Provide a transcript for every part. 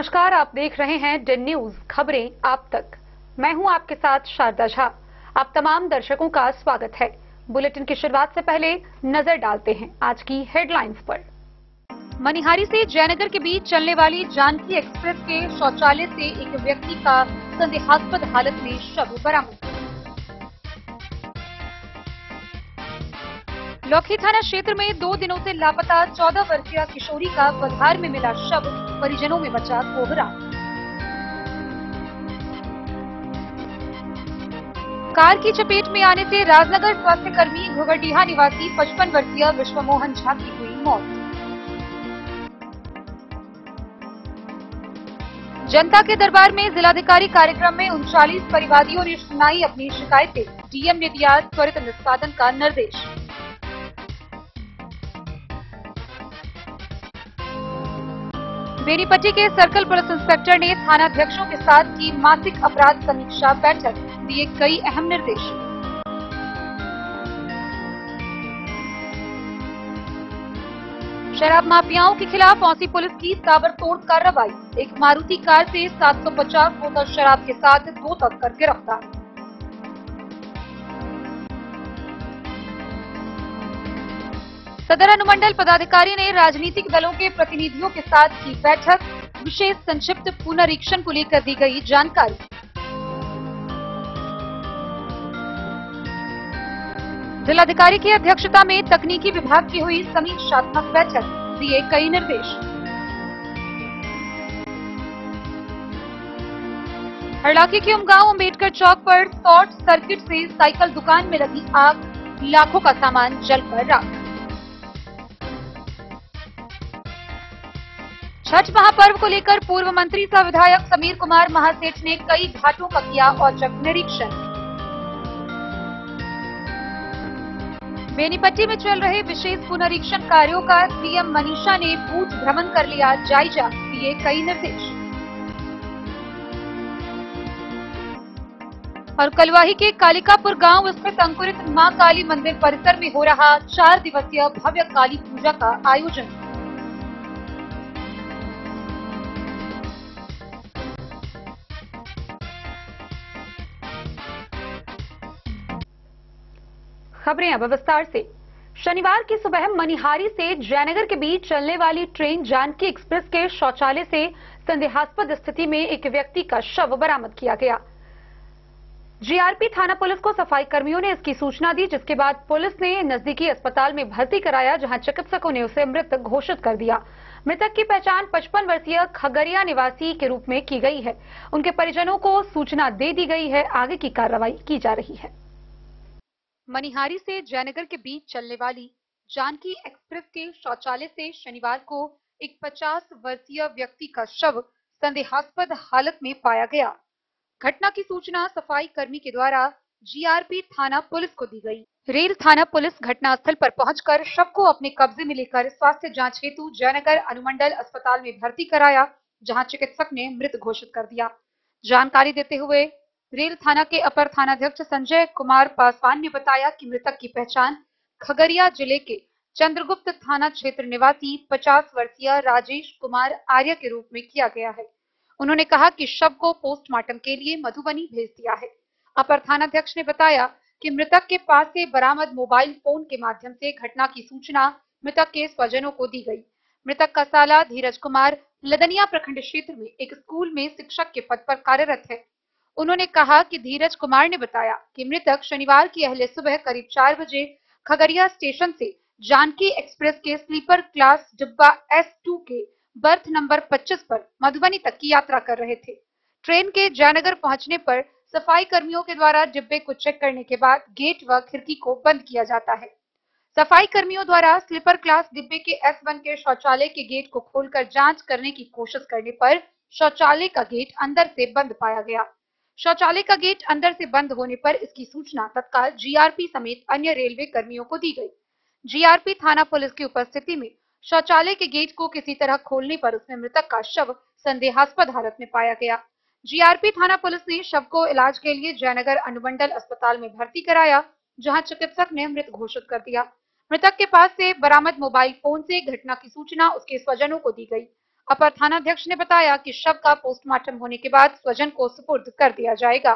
नमस्कार, आप देख रहे हैं डेन न्यूज खबरें आप तक। मैं हूं आपके साथ शारदा झा। आप तमाम दर्शकों का स्वागत है। बुलेटिन की शुरुआत से पहले नजर डालते हैं आज की हेडलाइंस पर। मनिहारी से जयनगर के बीच चलने वाली जानकी एक्सप्रेस के शौचालय से एक व्यक्ति का संदेहास्पद हालत में शव बरामद। लौकी थाना क्षेत्र में 2 दिनों से लापता 14 वर्षीय किशोरी का बघार में मिला शव, परिजनों में मचा कोहराम। कार की चपेट में आने से राजनगर स्वास्थ्य कर्मी घुघरडीहा निवासी 55 वर्षीय विश्वमोहन झा की हुई मौत। जनता के दरबार में जिलाधिकारी कार्यक्रम में 39 परिवादियों ने सुनाई अपनी शिकायतें। डीएम ने दिया त्वरित निष्पादन का निर्देश। बेनीपट्टी के सर्कल पुलिस इंस्पेक्टर ने थानाध्यक्षों के साथ की मासिक अपराध समीक्षा बैठक, दिए कई अहम निर्देश। शराब माफियाओं के खिलाफ औसी पुलिस की ताबड़तोड़ कार्रवाई। एक मारुति कार से 750 बोतल शराब के साथ 2 तस्कर गिरफ्तार। सदर अनुमंडल पदाधिकारी ने राजनीतिक दलों के प्रतिनिधियों के साथ की बैठक, विशेष संक्षिप्त पुनरीक्षण को लेकर दी गई जानकारी। जिलाधिकारी की अध्यक्षता में तकनीकी विभाग की हुई समीक्षात्मक बैठक, दिए कई निर्देश। हरलाखी के उमगांव अम्बेडकर चौक पर शॉर्ट सर्किट से साइकिल दुकान में लगी आग, लाखों का सामान जलकर राख। छठ महापर्व को लेकर पूर्व मंत्री सह विधायक समीर कुमार महासेठ ने कई घाटों का किया औचक निरीक्षण। बेनीपट्टी में चल रहे विशेष पुनरीक्षण कार्यों का सीएम मनीषा ने बूथ भ्रमण कर लिया जायजा, दिए कई निर्देश। और कलवाही के कालिकापुर गांव स्थित अंकुरित मां काली मंदिर परिसर में हो रहा 4 दिवसीय भव्य काली पूजा का आयोजन। खबरें अब विस्तार से। शनिवार की सुबह मनिहारी से जयनगर के बीच चलने वाली ट्रेन जानकी एक्सप्रेस के शौचालय से संदेहास्पद स्थिति में एक व्यक्ति का शव बरामद किया गया। जीआरपी थाना पुलिस को सफाई कर्मियों ने इसकी सूचना दी, जिसके बाद पुलिस ने नजदीकी अस्पताल में भर्ती कराया, जहां चिकित्सकों ने उसे मृत घोषित कर दिया। मृतक की पहचान 55 वर्षीय खगड़िया निवासी के रूप में की गई है। उनके परिजनों को सूचना दे दी गई है। आगे की कार्रवाई की जा रही है। मनिहारी से जयनगर के बीच चलने वाली जानकी एक्सप्रेस के शौचालय से शनिवार को एक 50 वर्षीय व्यक्ति का शव संदेहास्पद हालत में पाया गया। घटना की सूचना सफाई कर्मी के द्वारा जीआरपी थाना पुलिस को दी गई। रेल थाना पुलिस घटनास्थल पर पहुंचकर शव को अपने कब्जे में लेकर स्वास्थ्य जांच हेतु जयनगर अनुमंडल अस्पताल में भर्ती कराया, जहां चिकित्सक ने मृत घोषित कर दिया। जानकारी देते हुए रेल थाना के अपर थानाध्यक्ष संजय कुमार पासवान ने बताया कि मृतक की पहचान खगड़िया जिले के चंद्रगुप्त थाना क्षेत्र निवासी 50 वर्षीय राजेश कुमार आर्य के रूप में किया गया है। उन्होंने कहा कि शव को पोस्टमार्टम के लिए मधुबनी भेज दिया है। अपर थानाध्यक्ष ने बताया कि मृतक के पास से बरामद मोबाइल फोन के माध्यम से घटना की सूचना मृतक के स्वजनों को दी गई। मृतक का साला धीरज कुमार लदनिया प्रखंड क्षेत्र में एक स्कूल में शिक्षक के पद पर कार्यरत है। उन्होंने कहा कि धीरज कुमार ने बताया कि मृतक शनिवार की अहले सुबह करीब 4 बजे खगड़िया स्टेशन से जानकी एक्सप्रेस के स्लीपर क्लास डिब्बा S2 के बर्थ नंबर 25 पर मधुबनी तक की यात्रा कर रहे थे। ट्रेन के जयनगर पहुंचने पर सफाई कर्मियों के द्वारा डिब्बे को चेक करने के बाद गेट व खिड़की को बंद किया जाता है। सफाई कर्मियों द्वारा स्लीपर क्लास डिब्बे के S1 के शौचालय के गेट को खोलकर जांच करने की कोशिश करने पर शौचालय का गेट अंदर से बंद पाया गया। शौचालय का गेट अंदर से बंद होने पर इसकी सूचना तत्काल जीआरपी समेत अन्य रेलवे कर्मियों को दी गई। जीआरपी थाना पुलिस की उपस्थिति में शौचालय के गेट को किसी तरह खोलने पर उसमें मृतक का शव संदेहास्पद हालत में पाया गया। जीआरपी थाना पुलिस ने शव को इलाज के लिए जयनगर अनुमंडल अस्पताल में भर्ती कराया, जहां चिकित्सक ने मृत घोषित कर दिया। मृतक के पास से बरामद मोबाइल फोन से घटना की सूचना उसके स्वजनों को दी गई। अपर थानाध्यक्ष ने बताया कि शव का पोस्टमार्टम होने के बाद स्वजन को सुपुर्द कर दिया जाएगा।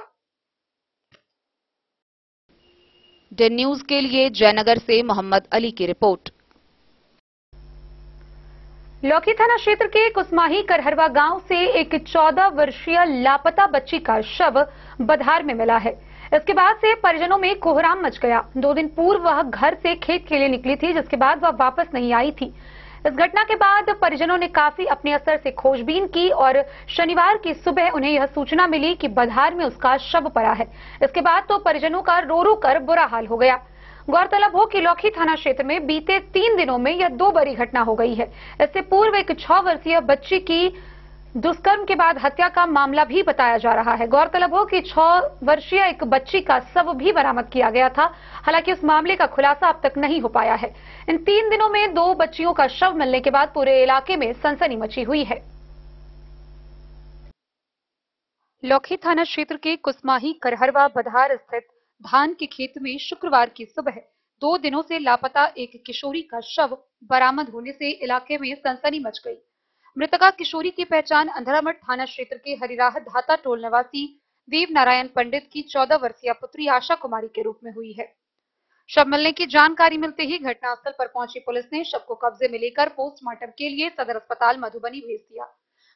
डे न्यूज के लिए जयनगर से मोहम्मद अली की रिपोर्ट। लौकी थाना क्षेत्र के कुसमाही करहरवा गांव से एक 14 वर्षीय लापता बच्ची का शव बधार में मिला है। इसके बाद से परिजनों में कोहराम मच गया। 2 दिन पूर्व वह घर से खेत के लिए निकली थी, जिसके बाद वह वापस नहीं आई थी। इस घटना के बाद परिजनों ने काफी अपने स्तर से खोजबीन की और शनिवार की सुबह उन्हें यह सूचना मिली कि बधार में उसका शव पड़ा है। इसके बाद तो परिजनों का रो रो कर बुरा हाल हो गया। गौरतलब हो कि लौकी थाना क्षेत्र में बीते 3 दिनों में यह 2 बड़ी घटना हो गई है। इससे पूर्व एक 6 वर्षीय बच्ची की दुष्कर्म के बाद हत्या का मामला भी बताया जा रहा है। गौरतलब हो कि 6 वर्षीय एक बच्ची का शव भी बरामद किया गया था। हालांकि उस मामले का खुलासा अब तक नहीं हो पाया है। इन 3 दिनों में 2 बच्चियों का शव मिलने के बाद पूरे इलाके में सनसनी मची हुई है। लौकी थाना क्षेत्र के कुसमाही करहरवा बधार स्थित धान के खेत में शुक्रवार की सुबह 2 दिनों से लापता एक किशोरी का शव बरामद होने से इलाके में सनसनी मच गई। मृतका किशोरी की पहचान अंधरामठ थाना क्षेत्र के हरिराह धाता टोल निवासी देव नारायण पंडित की 14 वर्षीय पुत्री आशा कुमारी के रूप में हुई है। शव मिलने की जानकारी मिलते ही घटनास्थल पर पहुंची पुलिस ने शव को कब्जे में लेकर पोस्टमार्टम के लिए सदर अस्पताल मधुबनी भेज दिया।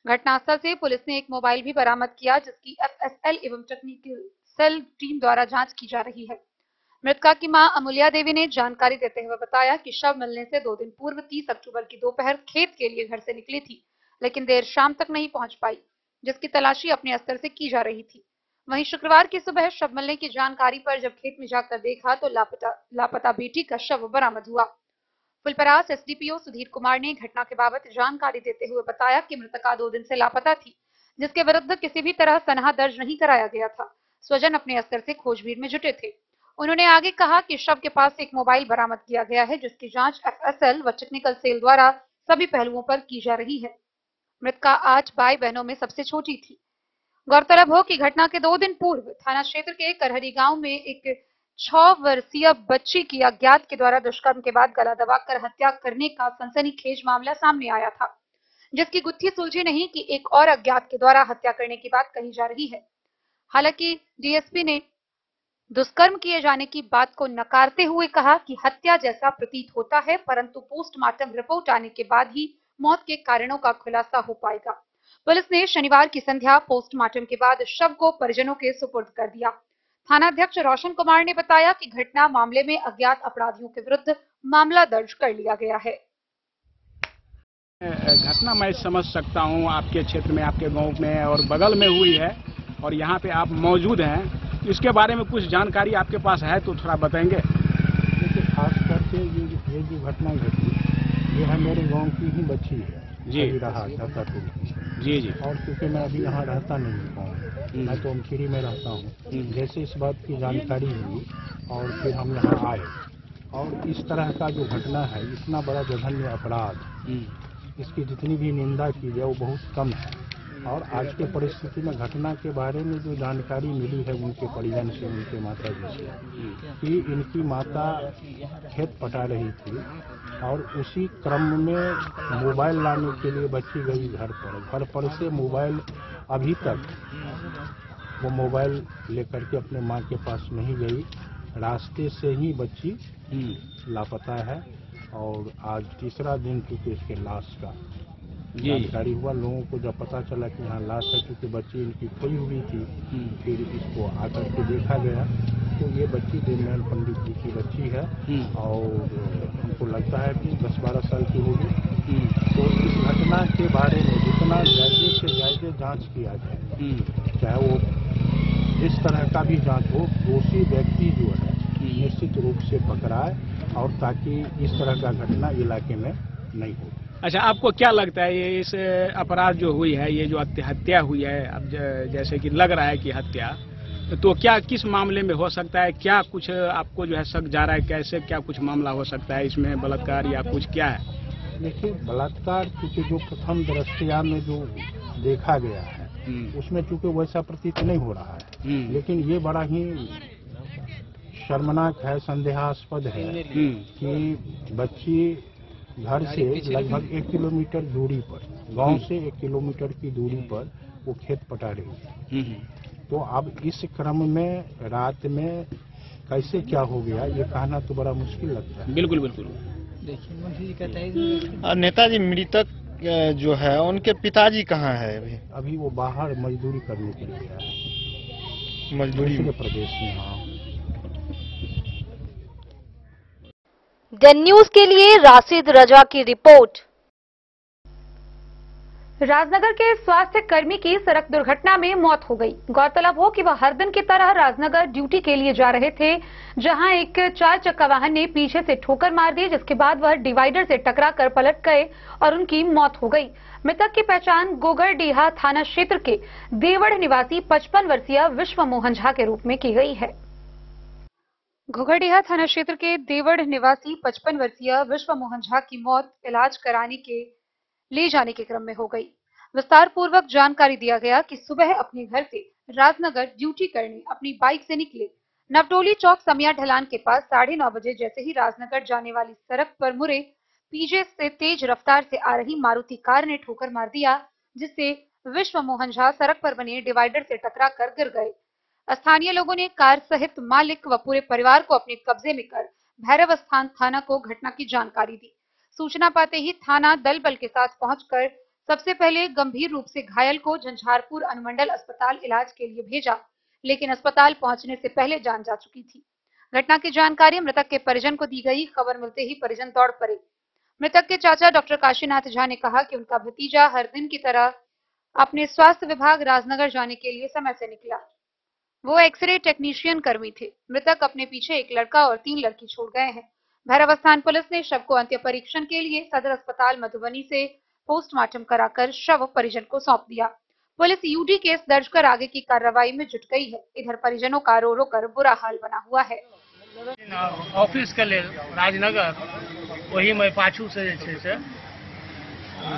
घटनास्थल से पुलिस ने एक मोबाइल भी बरामद किया, जिसकी FSL एवं टेक्निकल सेल टीम द्वारा जांच की जा रही है। मृतका की मां अमूल्या देवी ने जानकारी देते हुए बताया कि शव मिलने से 2 दिन पूर्व 30 अक्टूबर की दोपहर खेत के लिए घर से निकली थी, लेकिन देर शाम तक नहीं पहुंच पाई, जिसकी तलाशी अपने स्तर से की जा रही थी। वहीं शुक्रवार की सुबह शव मिलने की जानकारी पर जब खेत में जाकर देखा तो लापता बेटी का शव बरामद हुआ। फुलपरास SDPO सुधीर कुमार ने घटना के बाबत जानकारी देते हुए बताया कि मृतका 2 दिन से लापता थी, जिसके विरुद्ध किसी भी तरह सनहा दर्ज नहीं कराया गया था। स्वजन अपने स्तर से खोजबीन में जुटे थे। उन्होंने आगे कहा कि शव के पास एक मोबाइल बरामद किया गया है, जिसकी जांच FSL व टेक्निकल सेल द्वारा सभी पहलुओं पर की जा रही है। मृतका 8 भाई बहनों में सबसे छोटी थी। गौरतलब हो कि घटना के 2 दिन पूर्व थाना क्षेत्र के करहरी गांव में एक 6 वर्षीय बच्ची की अज्ञात के द्वारा दुष्कर्म के बाद गला दबाकर हत्या करने का सनसनीखेज मामला सामने आया था, जिसकी गुत्थी सुलझी नहीं कि एक और अज्ञात के द्वारा हत्या करने की बात कही जा रही है। हालांकि DSP ने दुष्कर्म किए जाने की बात को नकारते हुए कहा कि हत्या जैसा प्रतीत होता है, परंतु पोस्टमार्टम रिपोर्ट आने के बाद ही मौत के कारणों का खुलासा हो पाएगा। पुलिस ने शनिवार की संध्या पोस्टमार्टम के बाद शव को परिजनों के सुपुर्द कर दिया। थानाध्यक्ष रोशन कुमार ने बताया कि घटना मामले में अज्ञात अपराधियों के विरुद्ध मामला दर्ज कर लिया गया है। घटना मैं समझ सकता हूं, आपके क्षेत्र में, आपके गांव में और बगल में हुई है और यहां पे आप मौजूद हैं। इसके बारे में कुछ जानकारी आपके पास है तो थोड़ा बताएंगे। देखिए, खास करके ये जो घटना घटी, ये है मेरे गांव की ही बच्ची है जी। रहा जाता तो जी जी। और क्योंकि मैं अभी यहाँ रहता नहीं हूँ, मैं तो अमखीरी में रहता हूँ। जैसे इस बात की जानकारी हुई और फिर हम यहाँ आए, और इस तरह का जो घटना है, इतना बड़ा जघन्य अपराध, इसकी जितनी भी निंदा की जाए वो बहुत कम है। और आज के परिस्थिति में घटना के बारे में जो जानकारी मिली है उनके परिजन से, उनके माता जी से, कि इनकी माता खेत पटा रही थी और उसी क्रम में मोबाइल लाने के लिए बच्ची गई घर पर से मोबाइल, अभी तक वो मोबाइल लेकर के अपने माँ के पास नहीं गई। रास्ते से ही बच्ची लापता है और आज तीसरा दिन चूँकि इसके लाश का जानकारी हुआ। लोगों को जब पता चला कि यहाँ लाश है, क्योंकि बच्ची इनकी खोई हुई थी, फिर इसको आकर के देखा गया तो ये बच्ची देवनारायण पंडित जी की बच्ची है और हमको लगता है कि 10-12 साल की होगी। तो इस घटना के बारे में जितना ज्यादा से ज्यादा जांच किया जाए, चाहे वो इस तरह का भी जांच हो, दोषी व्यक्ति जो है निश्चित रूप से पकड़ाए और ताकि इस तरह का घटना इलाके में नहीं हो। अच्छा, आपको क्या लगता है ये इस अपराध जो हुई है, ये जो हत्या हुई है, अब जैसे कि लग रहा है कि हत्या, तो क्या किस मामले में हो सकता है? क्या कुछ आपको जो है शक जा रहा है, कैसे क्या कुछ मामला हो सकता है इसमें, बलात्कार या कुछ क्या है? देखिए, बलात्कार क्योंकि जो प्रथम दृष्टया में जो देखा गया है उसमें चूंकि वैसा प्रतीत नहीं हो रहा है, लेकिन ये बड़ा ही शर्मनाक है, संदेहास्पद है कि बच्ची घर से लगभग 1 किलोमीटर दूरी पर, गांव से 1 किलोमीटर की दूरी पर वो खेत पटा रही है। तो अब इस क्रम में रात में कैसे क्या हो गया ये कहना तो बड़ा मुश्किल लगता है। बिल्कुल बिल्कुल। देखिए मंत्री जी कहते हैं नेताजी मृतक जो है उनके पिताजी कहाँ है अभी वो बाहर मजदूरी करने के लिए गया है, मजदूरी दूसरे प्रदेश में। हाँ, डन न्यूज के लिए राशिद रजा की रिपोर्ट। राजनगर के स्वास्थ्य कर्मी की सड़क दुर्घटना में मौत हो गई। गौरतलब हो कि वह हर दिन की तरह राजनगर ड्यूटी के लिए जा रहे थे, जहां एक 4 चक्का वाहन ने पीछे से ठोकर मार दी, जिसके बाद वह डिवाइडर से टकराकर पलट गए और उनकी मौत हो गई। मृतक की पहचान गोगरडीहा थाना क्षेत्र के देवड़ निवासी 55 वर्षीय विश्व मोहन झा के रूप में की गई है। घोघरडीहा थाना क्षेत्र के देवड़ निवासी 55 वर्षीय विश्व मोहन झा की मौत इलाज कराने के ले जाने के क्रम में हो गई। विस्तार पूर्वक जानकारी दिया गया कि सुबह अपने घर से राजनगर ड्यूटी करने अपनी बाइक से निकले। नवटोली चौक समिया ढलान के पास 9:30 बजे जैसे ही राजनगर जाने वाली सड़क पर मुड़े, पीछे से तेज रफ्तार से आ रही मारुति कार ने ठोकर मार दिया, जिससे विश्व मोहन झा सड़क पर बने डिवाइडर से टकराकर गिर गए। स्थानीय लोगों ने कार सहित मालिक व पूरे परिवार को अपने कब्जे में कर भैरव स्थान थाना को घटना की जानकारी दी। सूचना पाते ही थाना दल बल के साथ पहुंचकर सबसे पहले गंभीर रूप से घायल को झंझारपुर अनुमंडल अस्पताल इलाज के लिए भेजा, लेकिन अस्पताल पहुंचने से पहले जान जा चुकी थी। घटना की जानकारी मृतक के परिजन को दी गई। खबर मिलते ही परिजन दौड़ पड़े। मृतक के चाचा डॉक्टर काशीनाथ झा ने कहा कि उनका भतीजा हर दिन की तरह अपने स्वास्थ्य विभाग राजनगर जाने के लिए समय से निकला। वो एक्सरे टेक्नीशियन कर्मी थे। मृतक अपने पीछे एक लड़का और 3 लड़की छोड़ गए हैं। भैरव स्थान पुलिस ने शव को अंत्य परीक्षण के लिए सदर अस्पताल मधुबनी से पोस्टमार्टम कराकर शव परिजन को सौंप दिया। पुलिस यूडी केस दर्ज कर आगे की कार्रवाई में जुट गई है। इधर परिजनों का रो रो कर बुरा हाल बना हुआ है। ऑफिस के लिए राजनगर वही मैं पाछू से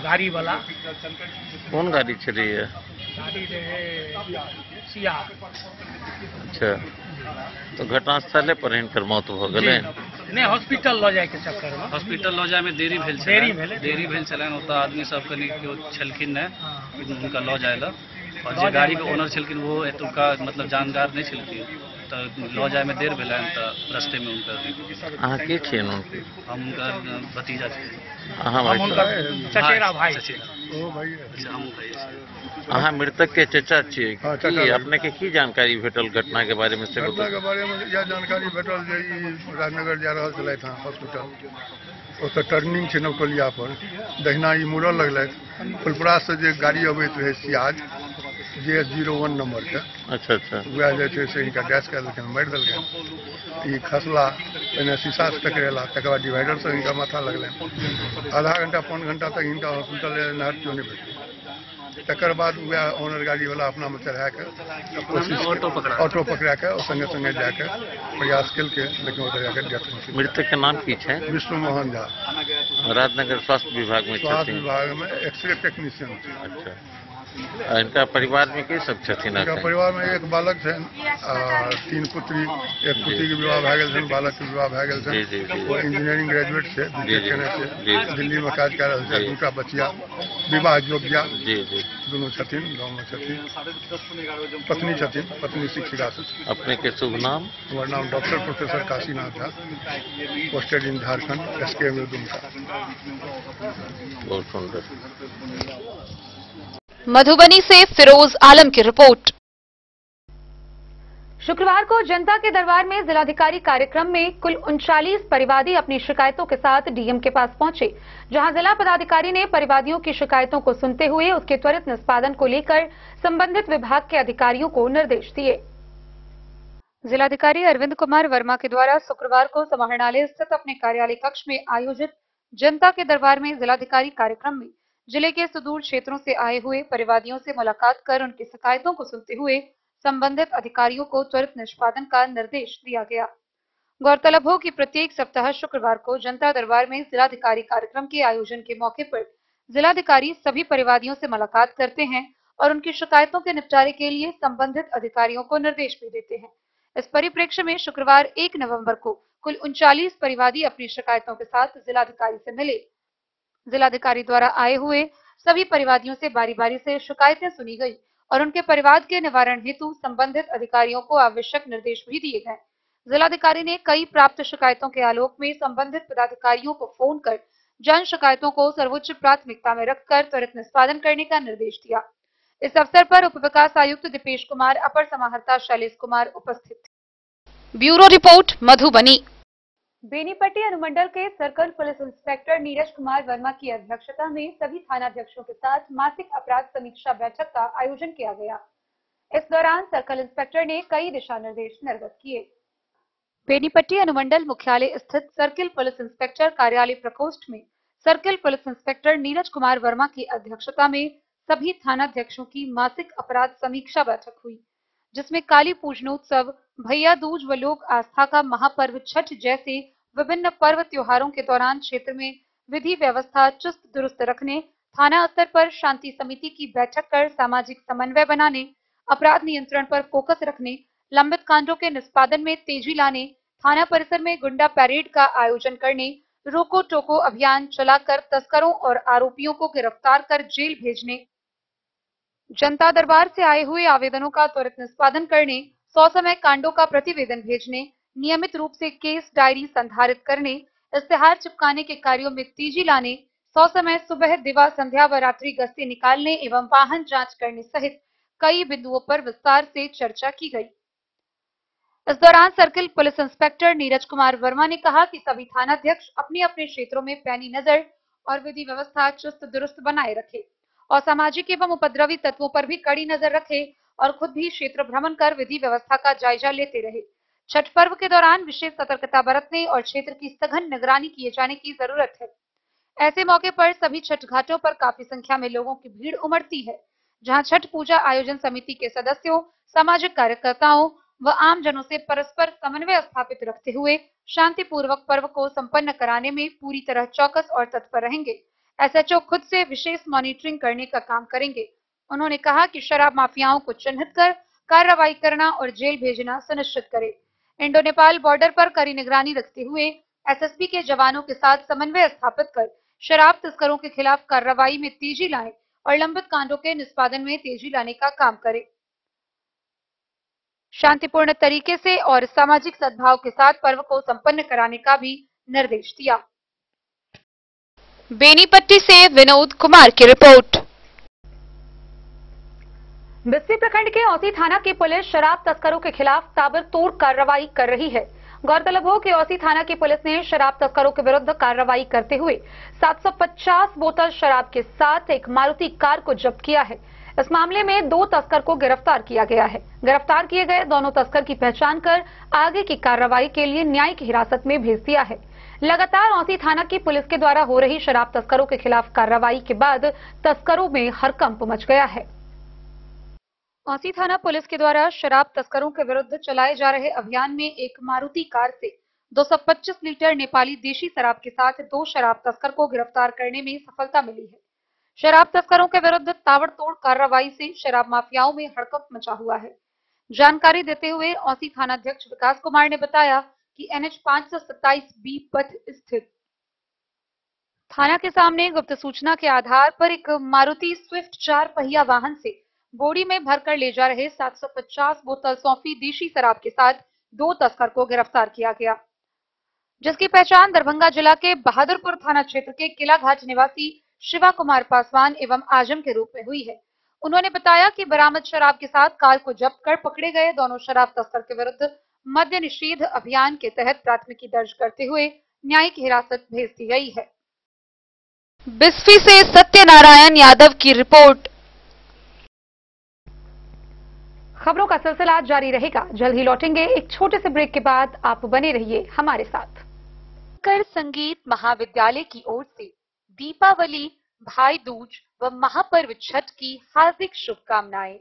गाड़ी वाला कौन गाड़ी चली है? गाड़ी सिया। अच्छा, तो घटनास्थले पर हिनकर मौत हो गए? नहीं, हॉस्पिटल ल जाए के चक्कर में हॉस्पिटल ल जाए में देरी भेल छलन ओतऽ आदमी सब कनी छलखिन ने उनका ल जाए ला, और जे गाड़ी के ओनर छलखिन वो एतुका मतलब जानकार नहीं छलखिन, तो ल जाए में देर भेलन, तो रास्ते में उनका। अहाँ के छियन उनके? हम उनका भतीजा छी। अहाँ हम उनका चचेरा भाई। अहाँ मृतक के चचा छियै कि? अपने के की जानकारी भेटल घटना के बारे में से? घटना के बारे में यह जानकारी भेटल जे राजनगर जा रहल छलथि हॉस्पिटल, ओतऽ टर्निंग छै नवटोलिया पर, दहिना ई मुड़ऽ लगलथि। फुलपुरा से जे गाड़ी अबैत रहै सियाज JS01 नंबर के, अच्छा अच्छा, वह जे छै से इनका डैश कऽ देलखिन, मारि देलखिन। ई खसला, पहिने शीशा से टकरेला, तकर बाद डिवाइडर से इनका माथा लगलनि। आधा घंटा पौन घंटा तक इनका हॉस्पिटल नहर क्यों नहीं भेटल। तकर बाद वह ओनर गाड़ी वाला अपना में चढ़ा के ऑटो पकड़ा के संगे संगे जाके प्रयास केलकै, लेकिन ओतऽ जाके डेथ हो गेलै। मृतक के नाम की छै? विष्णु मोहन झा। राजनगर स्वास्थ्य विभाग में स्वास्थ्य छथिन? विभाग में एक्सरे टेक्नीशियन। अच्छा, इनका परिवार में के सब छथिन? इनका परिवार में एक बालक छनि आ 3 पुत्री। एक पुत्री के विवाह भए गेल छनि, बालक के विवाह भए गेल जी जी छनि। जी वो इंजीनियरिंग ग्रेजुएट छै, जी बीटेक जी केने जी छै, दिल्ली में काज कऽ रहल छै। जी। 2टा बचिया विवाह योग्य जी जी। दुनू छथिन, गाँव में छथिन। पत्नी छथिन, पत्नी शिक्षिका छथिन। अपने के शुभ नाम? हमर नाम doctor professor Kashinath Jha, posted in Jharkhand, SKM Dumka. बहुत सुंदर। मधुबनी से फिरोज आलम की रिपोर्ट। शुक्रवार को जनता के दरबार में जिलाधिकारी कार्यक्रम में कुल 39 परिवादी अपनी शिकायतों के साथ डीएम के पास पहुंचे, जहां जिला पदाधिकारी ने परिवादियों की शिकायतों को सुनते हुए उसके त्वरित निष्पादन को लेकर संबंधित विभाग के अधिकारियों को निर्देश दिए। जिलाधिकारी अरविंद कुमार वर्मा के द्वारा शुक्रवार को समाहरणालय स्थित अपने कार्यालय कक्ष में आयोजित जनता के दरबार में जिलाधिकारी कार्यक्रम में जिले के सुदूर क्षेत्रों से आए हुए परिवादियों से मुलाकात कर उनकी शिकायतों को सुनते हुए संबंधित अधिकारियों को त्वरित निष्पादन का निर्देश दिया गया। गौरतलब हो कि प्रत्येक सप्ताह शुक्रवार को जनता दरबार में जिलाधिकारी कार्यक्रम के आयोजन के मौके पर जिलाधिकारी सभी परिवादियों से मुलाकात करते हैं और उनकी शिकायतों के निपटारे के लिए संबंधित अधिकारियों को निर्देश भी देते हैं। इस परिप्रेक्ष्य में शुक्रवार 1 नवंबर को कुल 39 परिवादी अपनी शिकायतों के साथ जिलाधिकारी से मिले। जिलाधिकारी द्वारा आए हुए सभी परिवादियों से बारी बारी से शिकायतें सुनी गई और उनके परिवार के निवारण हेतु संबंधित अधिकारियों को आवश्यक निर्देश भी दिए गए। जिलाधिकारी ने कई प्राप्त शिकायतों के आलोक में संबंधित पदाधिकारियों को फोन कर जन शिकायतों को सर्वोच्च प्राथमिकता में रखकर त्वरित निष्पादन करने का निर्देश दिया। इस अवसर पर उप विकास आयुक्त दीपेश कुमार, अपर समाहर्ता शैलेश कुमार उपस्थित थे। Bureau report, Madhubani. बेनीपट्टी अनुमंडल के circle police inspector Neeraj Kumar Verma की अध्यक्षता में सभी थानाध्यक्षों के साथ मासिक अपराध समीक्षा बैठक का आयोजन किया गया। इस दौरान सर्कल इंस्पेक्टर ने कई दिशा निर्देश निर्गत किए। बेनीपट्टी अनुमंडल मुख्यालय स्थित सर्किल पुलिस इंस्पेक्टर कार्यालय प्रकोष्ठ में circle police inspector Neeraj Kumar Verma की अध्यक्षता में सभी थानाध्यक्षों की मासिक अपराध समीक्षा बैठक हुई, जिसमें काली पूजनोत्सव, भैया दूज व लोक आस्था का महापर्व छठ जैसे विभिन्न पर्व त्योहारों के दौरान क्षेत्र में विधि व्यवस्था चुस्त दुरुस्त रखने, थाना स्तर पर शांति समिति की बैठक कर सामाजिक समन्वय बनाने, अपराध नियंत्रण पर फोकस रखने, लंबित कांडों के निष्पादन में तेजी लाने, थाना परिसर में गुंडा पैरेड का आयोजन करने, रोको टोको अभियान चलाकर तस्करों और आरोपियों को गिरफ्तार कर जेल भेजने, जनता दरबार से आए हुए आवेदनों का त्वरित निष्पादन करने, 100 समय कांडों का प्रतिवेदन भेजने, नियमित रूप से केस डायरी संधारित करने, इश्तेहार चिपकाने के कार्यों में तेजी लाने, 100 समय सुबह, दिवा, संध्या व रात्रि गश्ती निकालने एवं वाहन जांच करने सहित कई बिंदुओं पर विस्तार से चर्चा की गई। इस दौरान circle police inspector Neeraj Kumar Verma ने कहा कि सभी थानाध्यक्ष अपने अपने क्षेत्रों में पैनी नजर और विधि व्यवस्था चुस्त दुरुस्त बनाए रखे और सामाजिक एवं उपद्रवी तत्वों पर भी कड़ी नजर रखे और खुद भी क्षेत्र भ्रमण कर विधि व्यवस्था का जायजा लेते रहे। छठ पर्व के दौरान विशेष सतर्कता बरतने और क्षेत्र की सघन निगरानी किए जाने की जरूरत है। ऐसे मौके पर सभी छठ घाटों पर काफी संख्या में लोगों की भीड़ उमड़ती है, जहां छठ पूजा आयोजन समिति के सदस्यों, सामाजिक कार्यकर्ताओं व आम जनों से परस्पर समन्वय स्थापित रखते हुए शांतिपूर्वक पर्व को संपन्न कराने में पूरी तरह चौकस और तत्पर रहेंगे। एसएचओ खुद से विशेष मॉनिटरिंग करने का काम करेंगे। उन्होंने कहा कि शराब माफियाओं को चिन्हित कर कार्रवाई करना और जेल भेजना सुनिश्चित करे। इंडो नेपाल बॉर्डर पर कड़ी निगरानी रखते हुए एसएसबी के जवानों के साथ समन्वय स्थापित कर शराब तस्करों के खिलाफ कार्रवाई में तेजी लाए और लंबित कांडों के निष्पादन में तेजी लाने का काम करे। शांतिपूर्ण तरीके से और सामाजिक सद्भाव के साथ पर्व को संपन्न कराने का भी निर्देश दिया। बेनीपट्टी से विनोद कुमार की रिपोर्ट। बिस्सी प्रखंड के औसी थाना की पुलिस शराब तस्करों के खिलाफ ताबड़तोड़ कार्रवाई कर रही है। गौरतलब हो कि औसी थाना की पुलिस ने शराब तस्करों के विरुद्ध कार्रवाई करते हुए 750 बोतल शराब के साथ एक मारुति कार को जब्त किया है। इस मामले में 2 तस्कर को गिरफ्तार किया गया है। गिरफ्तार किए गए दोनों तस्कर की पहचान कर आगे की कार्रवाई के लिए न्यायिक हिरासत में भेज दिया है। लगातार औसी थाना की पुलिस के द्वारा हो रही शराब तस्करों के खिलाफ कार्रवाई के बाद तस्करों में हड़कंप मच गया है। औसी थाना पुलिस के द्वारा शराब तस्करों के विरुद्ध चलाए जा रहे अभियान में एक मारुति कार से 225 लीटर नेपाली देशी शराब के साथ 2 शराब तस्कर को गिरफ्तार करने में सफलता मिली है। शराब तस्करों के विरुद्ध ताबड़तोड़ कार्रवाई से शराब माफियाओं में हड़कंप मचा हुआ है। जानकारी देते हुए औसी थानाध्यक्ष विकास कुमार ने बताया कि NH 527B पथ स्थित थाना के सामने गुप्त सूचना के आधार पर एक मारुति स्विफ्ट 4 पहिया वाहन से बोरी में भरकर ले जा रहे 750 बोतल सौंफी देशी शराब के साथ 2 तस्कर को गिरफ्तार किया गया, जिसकी पहचान दरभंगा जिला के बहादुरपुर थाना क्षेत्र के किला घाट निवासी शिवा कुमार पासवान एवं आजम के रूप में हुई है। उन्होंने बताया कि बरामद शराब के साथ कार को जब्त कर पकड़े गए दोनों शराब तस्कर के विरुद्ध मद्य निषेध अभियान के तहत प्राथमिकी दर्ज करते हुए न्यायिक हिरासत भेज दी गई है। बिस्फी से सत्यनारायण यादव की रिपोर्ट। खबरों का सिलसिला जारी रहेगा, जल्द ही लौटेंगे एक छोटे से ब्रेक के बाद। आप बने रहिए हमारे साथ। कर संगीत महाविद्यालय की ओर से दीपावली, भाई दूज व महापर्व छठ की हार्दिक शुभकामनाएं।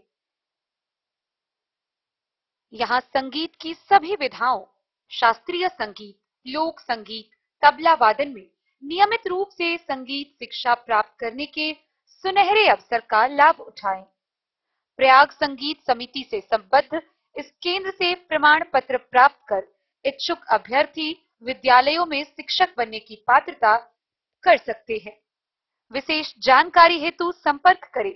यहाँ संगीत की सभी विधाओं, शास्त्रीय संगीत, लोक संगीत, तबला वादन में नियमित रूप से संगीत शिक्षा प्राप्त करने के सुनहरे अवसर का लाभ उठाएं। प्रयाग संगीत समिति से संबद्ध इस केंद्र से प्रमाण पत्र प्राप्त कर इच्छुक अभ्यर्थी विद्यालयों में शिक्षक बनने की पात्रता कर सकते हैं। विशेष जानकारी हेतु संपर्क करें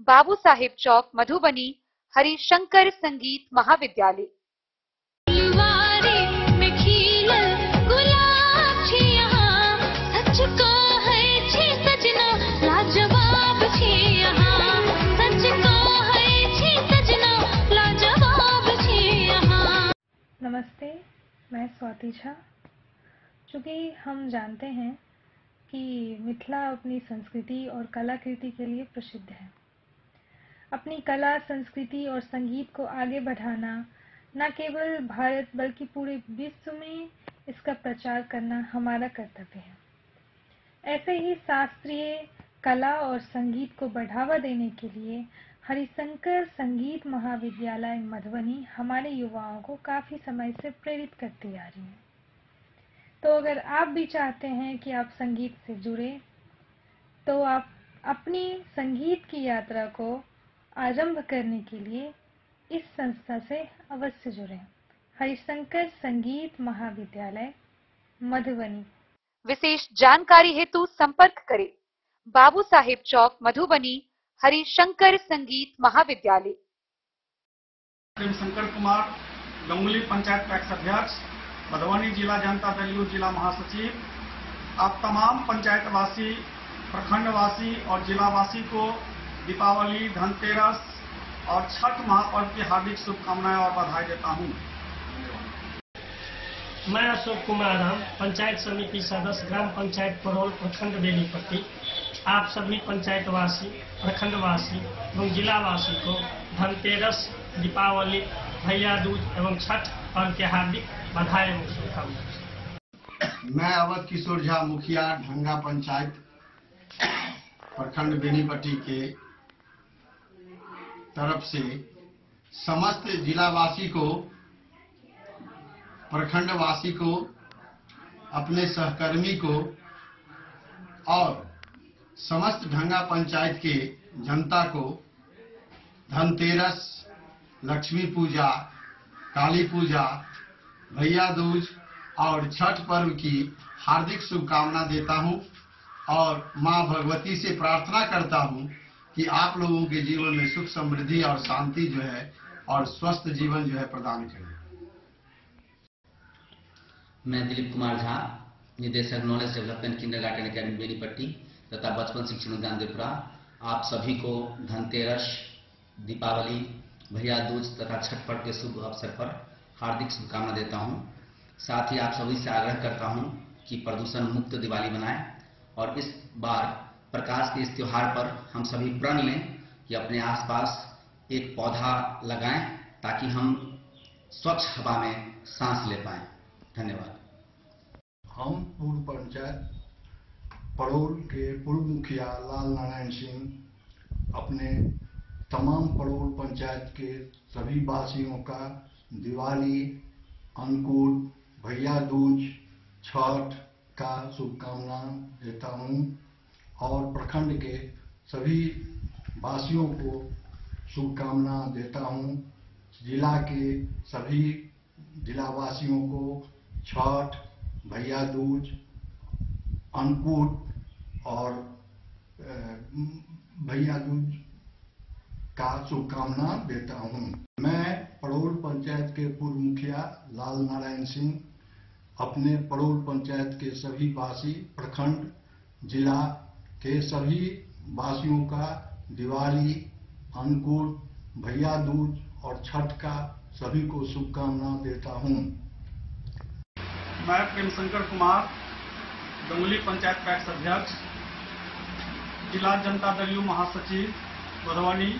बाबू साहेब चौक, मधुबनी, हरिशंकर संगीत महाविद्यालय। नमस्ते, मैं स्वाति झा। चूँकि हम जानते हैं कि मिथिला अपनी संस्कृति और कलाकृति के लिए प्रसिद्ध है। अपनी कला, संस्कृति और संगीत को आगे बढ़ाना न केवल भारत बल्कि पूरे विश्व में इसका प्रचार करना हमारा कर्तव्य है। ऐसे ही शास्त्रीय कला और संगीत को बढ़ावा देने के लिए हरिशंकर संगीत महाविद्यालय मधुबनी हमारे युवाओं को काफी समय से प्रेरित करती आ रही है। तो अगर आप भी चाहते हैं कि आप संगीत से जुड़े, तो आप अपनी संगीत की यात्रा को आरंभ करने के लिए इस संस्था से अवश्य जुड़ें। हरिशंकर संगीत महाविद्यालय मधुबनी। विशेष जानकारी हेतु संपर्क करें बाबू साहेब चौक, मधुबनी, हरिशंकर संगीत महाविद्यालय। शंकर कुमार, गंगुली पंचायत पैक्स अध्यक्ष, मधुबनी जिला जनता दल यूथ जिला महासचिव। आप तमाम पंचायतवासी, प्रखंडवासी और जिलावासी को दीपावली, धनतेरस और छठ महापर्व की हार्दिक शुभकामनाएं और बधाई देता हूं। मैं अशोक कुमार राम, पंचायत समिति सदस्य, ग्राम पंचायत परोल, प्रखंड बेनीपट्टी। आप सभी पंचायतवासी, प्रखंडवासी एवं जिलावासी को धनतेरस, दीपावली, भैया दूज एवं छठ पर्व के हार्दिक बधाई एवं शुभकामनाएं। मैं अवध किशोर झा, मुखिया, ढंगा पंचायत, प्रखंड बेनीपट्टी के तरफ से समस्त जिलावासी को, प्रखंडवासी को, अपने सहकर्मी को और समस्त ढंगा पंचायत के जनता को धनतेरस, लक्ष्मी पूजा, काली पूजा, भैया दूज और छठ पर्व की हार्दिक शुभकामना देता हूं और मां भगवती से प्रार्थना करता हूं कि आप लोगों के जीवन में सुख, समृद्धि और शांति जो है और स्वस्थ जीवन जो है प्रदान करें। मैं दिलीप कुमार झा, निदेशक knowledge development kindergarten academy Benipatti तथा बचपन शिक्षण उद्यान देवपुरा। आप सभी को धनतेरस, दीपावली, भैया दूज तथा छठ पर्व के शुभ अवसर पर हार्दिक शुभकामना देता हूं। साथ ही आप सभी से आग्रह करता हूं कि प्रदूषण मुक्त दिवाली बनाएं और इस बार प्रकाश के इस त्योहार पर हम सभी प्रण लें कि अपने आसपास एक पौधा लगाएं ताकि हम स्वच्छ हवा में सांस ले पाएं। धन्यवाद। हम पूर्व पंचायत पड़ोल के पूर्व मुखिया लाल नारायण सिंह अपने तमाम पड़ोल पंचायत के सभी वासियों का दिवाली, अन्नकूट, भैया दूज, छठ का शुभकामना देता हूं और प्रखंड के सभी वासियों को शुभकामना देता हूं। जिला के सभी जिलावासियों को छठ, भैया दूज, अन्नकूट और भैया दूज का शुभकामना देता हूं। मैं पड़ोल पंचायत के पूर्व मुखिया लाल नारायण सिंह अपने पड़ोल पंचायत के सभी वासी, प्रखंड, जिला के सभी वासियों का दिवाली, अन्नकूट, भैया दूज और छठ का सभी को शुभकामना देता हूं। मैं प्रेमशंकर कुमार, गंगुली पंचायत पैक्स अध्यक्ष, जिला जनता दल यूथ महासचिव, मधुबनी।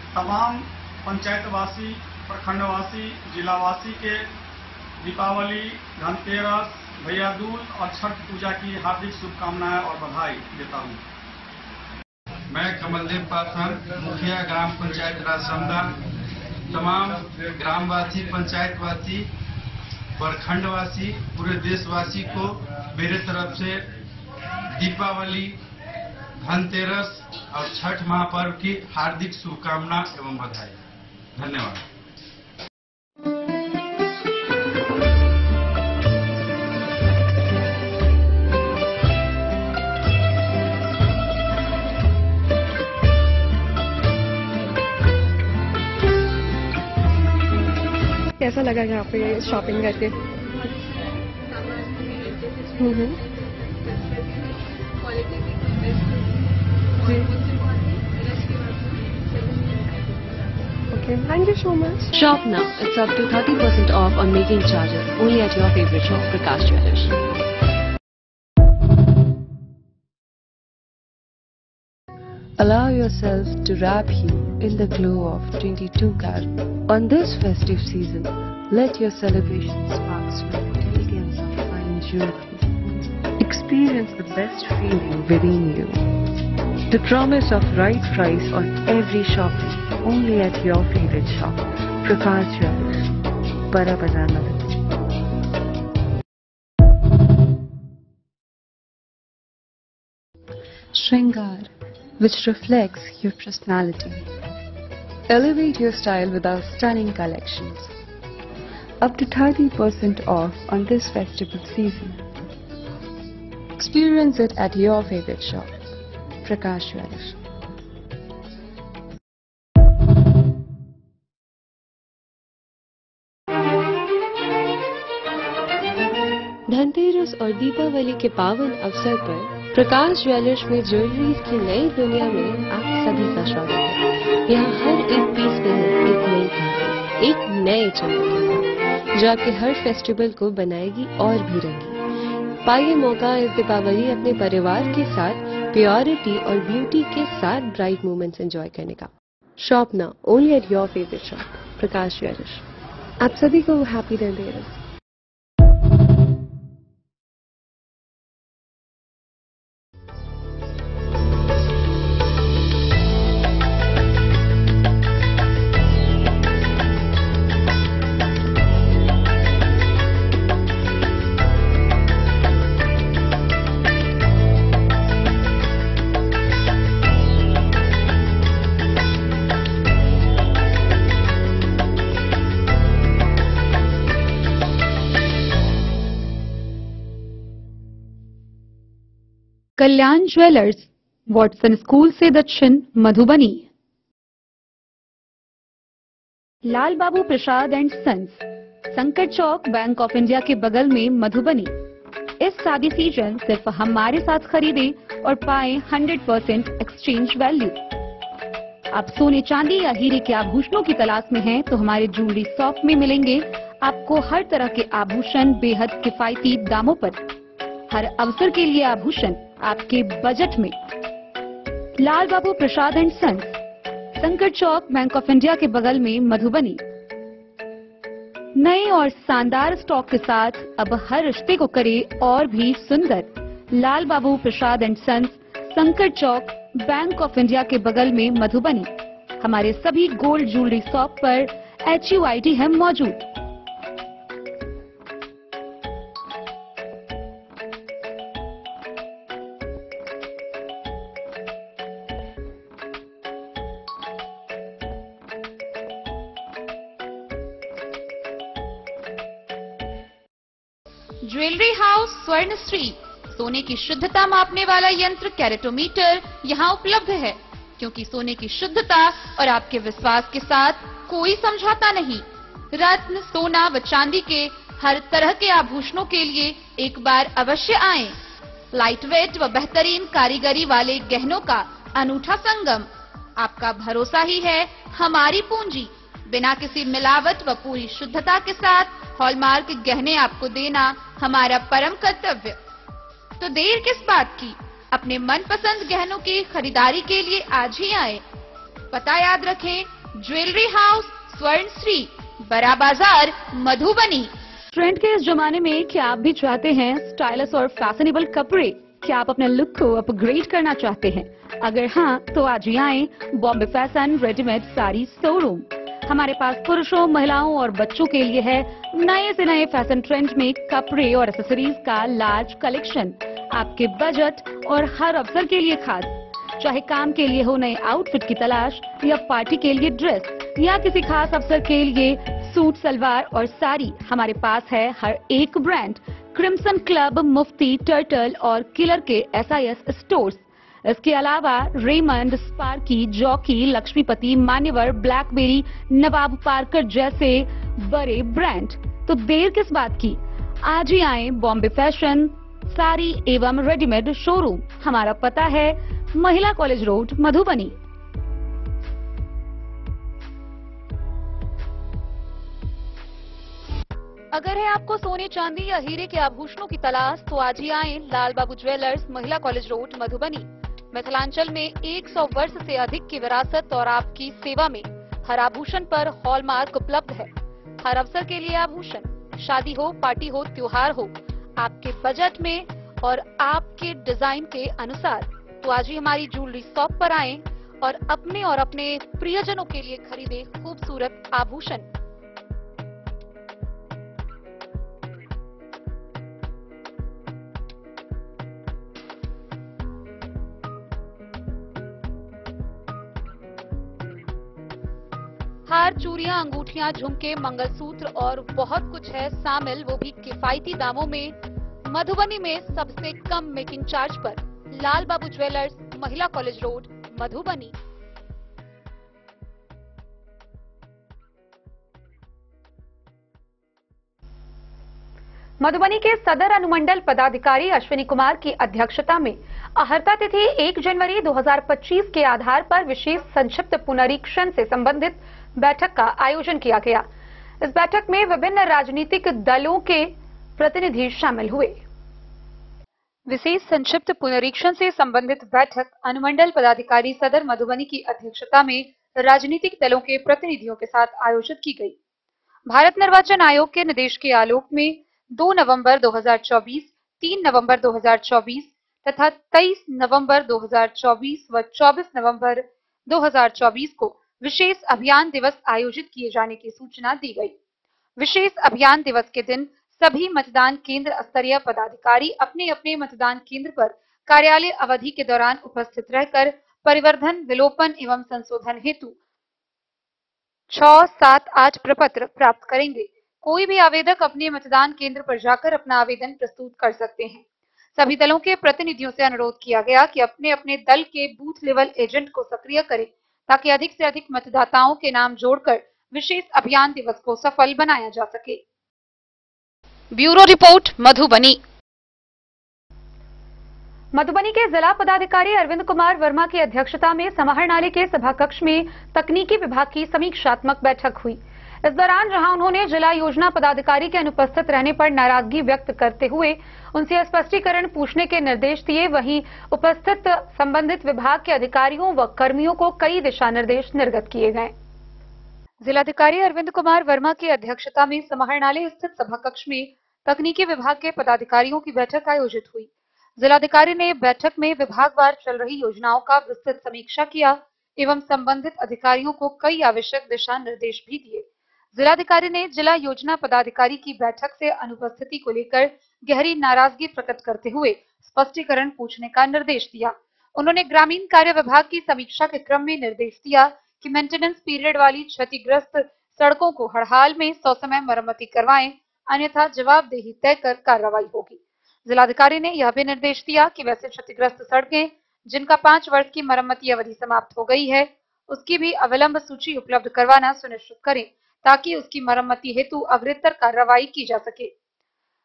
तमाम पंचायतवासी, प्रखंडवासी, जिलावासी के दीपावली, धनतेरस, भैया दूज और छठ पूजा की हार्दिक शुभकामनाएं और बधाई देता हूं। मैं कमलदेव पासवान, मुखिया ग्राम पंचायत राजसमदा। तमाम ग्रामवासी, पंचायतवासी, प्रखंडवासी, पूरे देशवासी को मेरे तरफ से दीपावली, धनतेरस और छठ महापर्व की हार्दिक शुभकामना एवं बधाई। धन्यवाद। कैसा लगा यहाँ पे शॉपिंग करके? Okay, thank you so much. Shop now. It's up to 30% off on making charger. Only at your favorite shop, Prakash Jewellers. Allow yourself to wrap you in the glow of 22 karat. On this festive season, let your celebration sparks with elegance of fine jewelry. Experience the best feeling within you. The promise of right price on every shopping, only at your favorite shop, Prakash Jewellers, Bara Bazaar, Nagar. Shringar, which reflects your personality. Elevate your style with our stunning collections. Up to 30% off on this festival season. Experience it at your favorite shop, Prakash Jewellers. Dhanteras और दीपावली के पावन अवसर पर प्रकाश jewellers में jewelleries की नई दुनिया में आप सभी का स्वागत है। यहाँ हर एक पीस में एक नई कहानी, एक नए चमक जो आपके हर फेस्टिवल को बनाएगी और भी रंगी। पाइए मौका इस दीपावली अपने परिवार के साथ प्योरिटी और ब्यूटी के साथ ब्राइट मोमेंट्स एंजॉय करने का। Shop now only at your favourite shop, Prakash jewellers. आप सभी को हैप्पी धनतेरस। कल्याण ज्वेलर्स, वॉटसन स्कूल से दक्षिण, मधुबनी। लाल बाबू प्रसाद एंड सन्स, संकट चौक, बैंक ऑफ इंडिया के बगल में, मधुबनी। इस शादी सीजन सिर्फ हमारे साथ खरीदे और पाए 100% एक्सचेंज वैल्यू। आप सोने चांदी या हीरे के आभूषणों की तलाश में हैं तो हमारे ज्वेलरी शॉप में मिलेंगे आपको हर तरह के आभूषण बेहद किफायती दामों पर। हर अवसर के लिए आभूषण आपके बजट में। लाल बाबू प्रसाद एंड सन्स, संकट चौक, बैंक ऑफ इंडिया के बगल में, मधुबनी। नए और शानदार स्टॉक के साथ अब हर रिश्ते को करे और भी सुंदर। लाल बाबू प्रसाद एंड सन्स, संकट चौक, बैंक ऑफ इंडिया के बगल में, मधुबनी। हमारे सभी गोल्ड ज्वेलरी शॉप पर HUID है मौजूद। ज्वेलरी हाउस स्वर्ण श्री, सोने की शुद्धता मापने वाला यंत्र कैरेटोमीटर यहाँ उपलब्ध है, क्योंकि सोने की शुद्धता और आपके विश्वास के साथ कोई समझौता नहीं। रत्न, सोना व चांदी के हर तरह के आभूषणों के लिए एक बार अवश्य आएं। लाइट वेट व बेहतरीन कारीगरी वाले गहनों का अनूठा संगम। आपका भरोसा ही है हमारी पूंजी। बिना किसी मिलावट व पूरी शुद्धता के साथ हॉलमार्क गहने आपको देना हमारा परम कर्तव्य। तो देर किस बात की, अपने मनपसंद गहनों की खरीदारी के लिए आज ही आए। पता याद रखें, ज्वेलरी हाउस स्वर्ण श्री, बड़ा बाजार, मधुबनी। ट्रेंड के इस जमाने में क्या आप भी चाहते हैं स्टाइलिश और फैशनेबल कपड़े? क्या आप अपने लुक को अपग्रेड करना चाहते हैं? अगर हाँ, तो आज ही आए Bombay fashion readymade sari showroom. हमारे पास पुरुषों, महिलाओं और बच्चों के लिए है नए से नए फैशन ट्रेंड में कपड़े और एक्सेसरीज का लार्ज कलेक्शन। आपके बजट और हर अवसर के लिए खास। चाहे काम के लिए हो नए आउटफिट की तलाश, या पार्टी के लिए ड्रेस, या किसी खास अवसर के लिए सूट, सलवार और साड़ी, हमारे पास है हर एक ब्रांड। क्रिम्सन क्लब, मुफ्ती, टर्टल और किलर के SIS स्टोर्स। इसके अलावा रेमंड, स्पार्की, जॉकी, लक्ष्मीपति, मान्यवर, ब्लैकबेरी, नवाब पार्कर जैसे बड़े ब्रांड। तो देर किस बात की, आज ही आए बॉम्बे फैशन साड़ी एवं रेडीमेड शोरूम। हमारा पता है महिला कॉलेज रोड, मधुबनी। अगर है आपको सोने, चांदी या हीरे के आभूषणों की तलाश तो आज ही आए लाल बाबू ज्वेलर्स, महिला कॉलेज रोड, मधुबनी। मिथिलांचल में 100 वर्ष से अधिक की विरासत और आपकी सेवा में हर आभूषण पर हॉलमार्क उपलब्ध है। हर अवसर के लिए आभूषण, शादी हो, पार्टी हो, त्योहार हो, आपके बजट में और आपके डिजाइन के अनुसार। तो आज ही हमारी ज्वेलरी शॉप पर आएं और अपने प्रियजनों के लिए खरीदे खूबसूरत आभूषण। हार, चूड़ियां, अंगूठियां, झुमके, मंगलसूत्र और बहुत कुछ है शामिल, वो भी किफायती दामों में। मधुबनी में सबसे कम मेकिंग चार्ज पर लाल बाबू ज्वेलर्स, महिला कॉलेज रोड, मधुबनी। मधुबनी के सदर अनुमंडल पदाधिकारी अश्विनी कुमार की अध्यक्षता में आहर्ता तिथि 1 जनवरी 2025 के आधार पर विशेष संक्षिप्त पुनरीक्षण से संबंधित बैठक का आयोजन किया गया। इस बैठक में विभिन्न राजनीतिक दलों के प्रतिनिधि शामिल हुए। विशेष संक्षिप्त पुनरीक्षण से संबंधित बैठक अनुमंडल पदाधिकारी सदर मधुबनी की अध्यक्षता में राजनीतिक दलों के प्रतिनिधियों के साथ आयोजित की गई। भारत निर्वाचन आयोग के निर्देश के आलोक में 2 नवंबर 2024, 3 नवंबर 2024 तथा 23 नवंबर 2024 व 24 नवंबर 2024 को विशेष अभियान दिवस आयोजित किए जाने की सूचना दी गई। विशेष अभियान दिवस के दिन सभी मतदान केंद्र स्तरीय पदाधिकारी अपने अपने मतदान केंद्र पर कार्यालय अवधि के दौरान उपस्थित रहकर परिवर्धन, विलोपन एवं संशोधन हेतु 678 प्रपत्र प्राप्त करेंगे। कोई भी आवेदक अपने मतदान केंद्र पर जाकर अपना आवेदन प्रस्तुत कर सकते हैं। सभी दलों के प्रतिनिधियों से अनुरोध किया गया कि अपने अपने दल के बूथ लेवल एजेंट को सक्रिय करें ताकि अधिक से अधिक मतदाताओं के नाम जोड़कर विशेष अभियान दिवस को सफल बनाया जा सके। Bureau report, Madhubani. मधुबनी के जिला पदाधिकारी अरविंद कुमार वर्मा की अध्यक्षता में समाहरणालय के सभाकक्ष में तकनीकी विभाग की समीक्षात्मक बैठक हुई। इस दौरान जहां उन्होंने जिला योजना पदाधिकारी के अनुपस्थित रहने पर नाराजगी व्यक्त करते हुए उनसे स्पष्टीकरण पूछने के निर्देश दिए, वहीं उपस्थित संबंधित विभाग के अधिकारियों व कर्मियों को कई दिशा निर्देश निर्गत किए गए। जिलाधिकारी अरविंद कुमार वर्मा की अध्यक्षता में समाहरणालय स्थित सभाकक्ष में तकनीकी विभाग के पदाधिकारियों की बैठक आयोजित हुई। जिलाधिकारी ने बैठक में विभागवार चल रही योजनाओं का विस्तृत समीक्षा किया एवं संबंधित अधिकारियों को कई आवश्यक दिशा निर्देश भी दिए। जिलाधिकारी ने जिला योजना पदाधिकारी की बैठक से अनुपस्थिति को लेकर गहरी नाराजगी प्रकट करते हुए स्पष्टीकरण पूछने का निर्देश दिया। उन्होंने ग्रामीण कार्य विभाग की समीक्षा के क्रम में निर्देश दिया कि मेंटेनेंस पीरियड वाली क्षतिग्रस्त सड़कों को हर हाल में ससमय मरम्मति करवाएं, अन्यथा जवाबदेही तय कर कार्रवाई होगी। जिलाधिकारी ने यह भी निर्देश दिया कि वैसे क्षतिग्रस्त सड़कें जिनका 5 वर्ष की मरम्मति अवधि समाप्त हो गई है, उसकी भी अविलंब सूची उपलब्ध करवाना सुनिश्चित करें ताकि उसकी मरम्मति हेतु अग्रितर कार्रवाई की जा सके।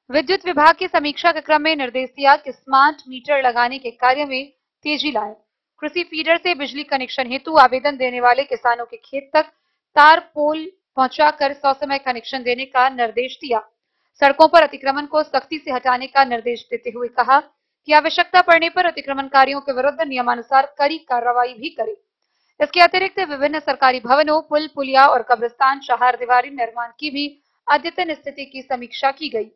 विद्युत विभाग की समीक्षा के क्रम में निर्देश दिया कि स्मार्ट मीटर लगाने के कार्य में तेजी लाएं। कृषि फीडर से बिजली कनेक्शन हेतु आवेदन देने वाले किसानों के खेत तक तार पोल पहुंचाकर ससमय कनेक्शन देने का निर्देश दिया। सड़कों पर अतिक्रमण को सख्ती से हटाने का निर्देश देते हुए कहा कि आवश्यकता पड़ने पर अतिक्रमणकारियों के विरुद्ध नियमानुसार कड़ी कार्रवाई भी करे। इसके अतिरिक्त विभिन्न सरकारी भवनों, पुल, पुलिया और कब्रिस्तान चहार दीवारी निर्माण की भी अद्यतन स्थिति की समीक्षा की गई।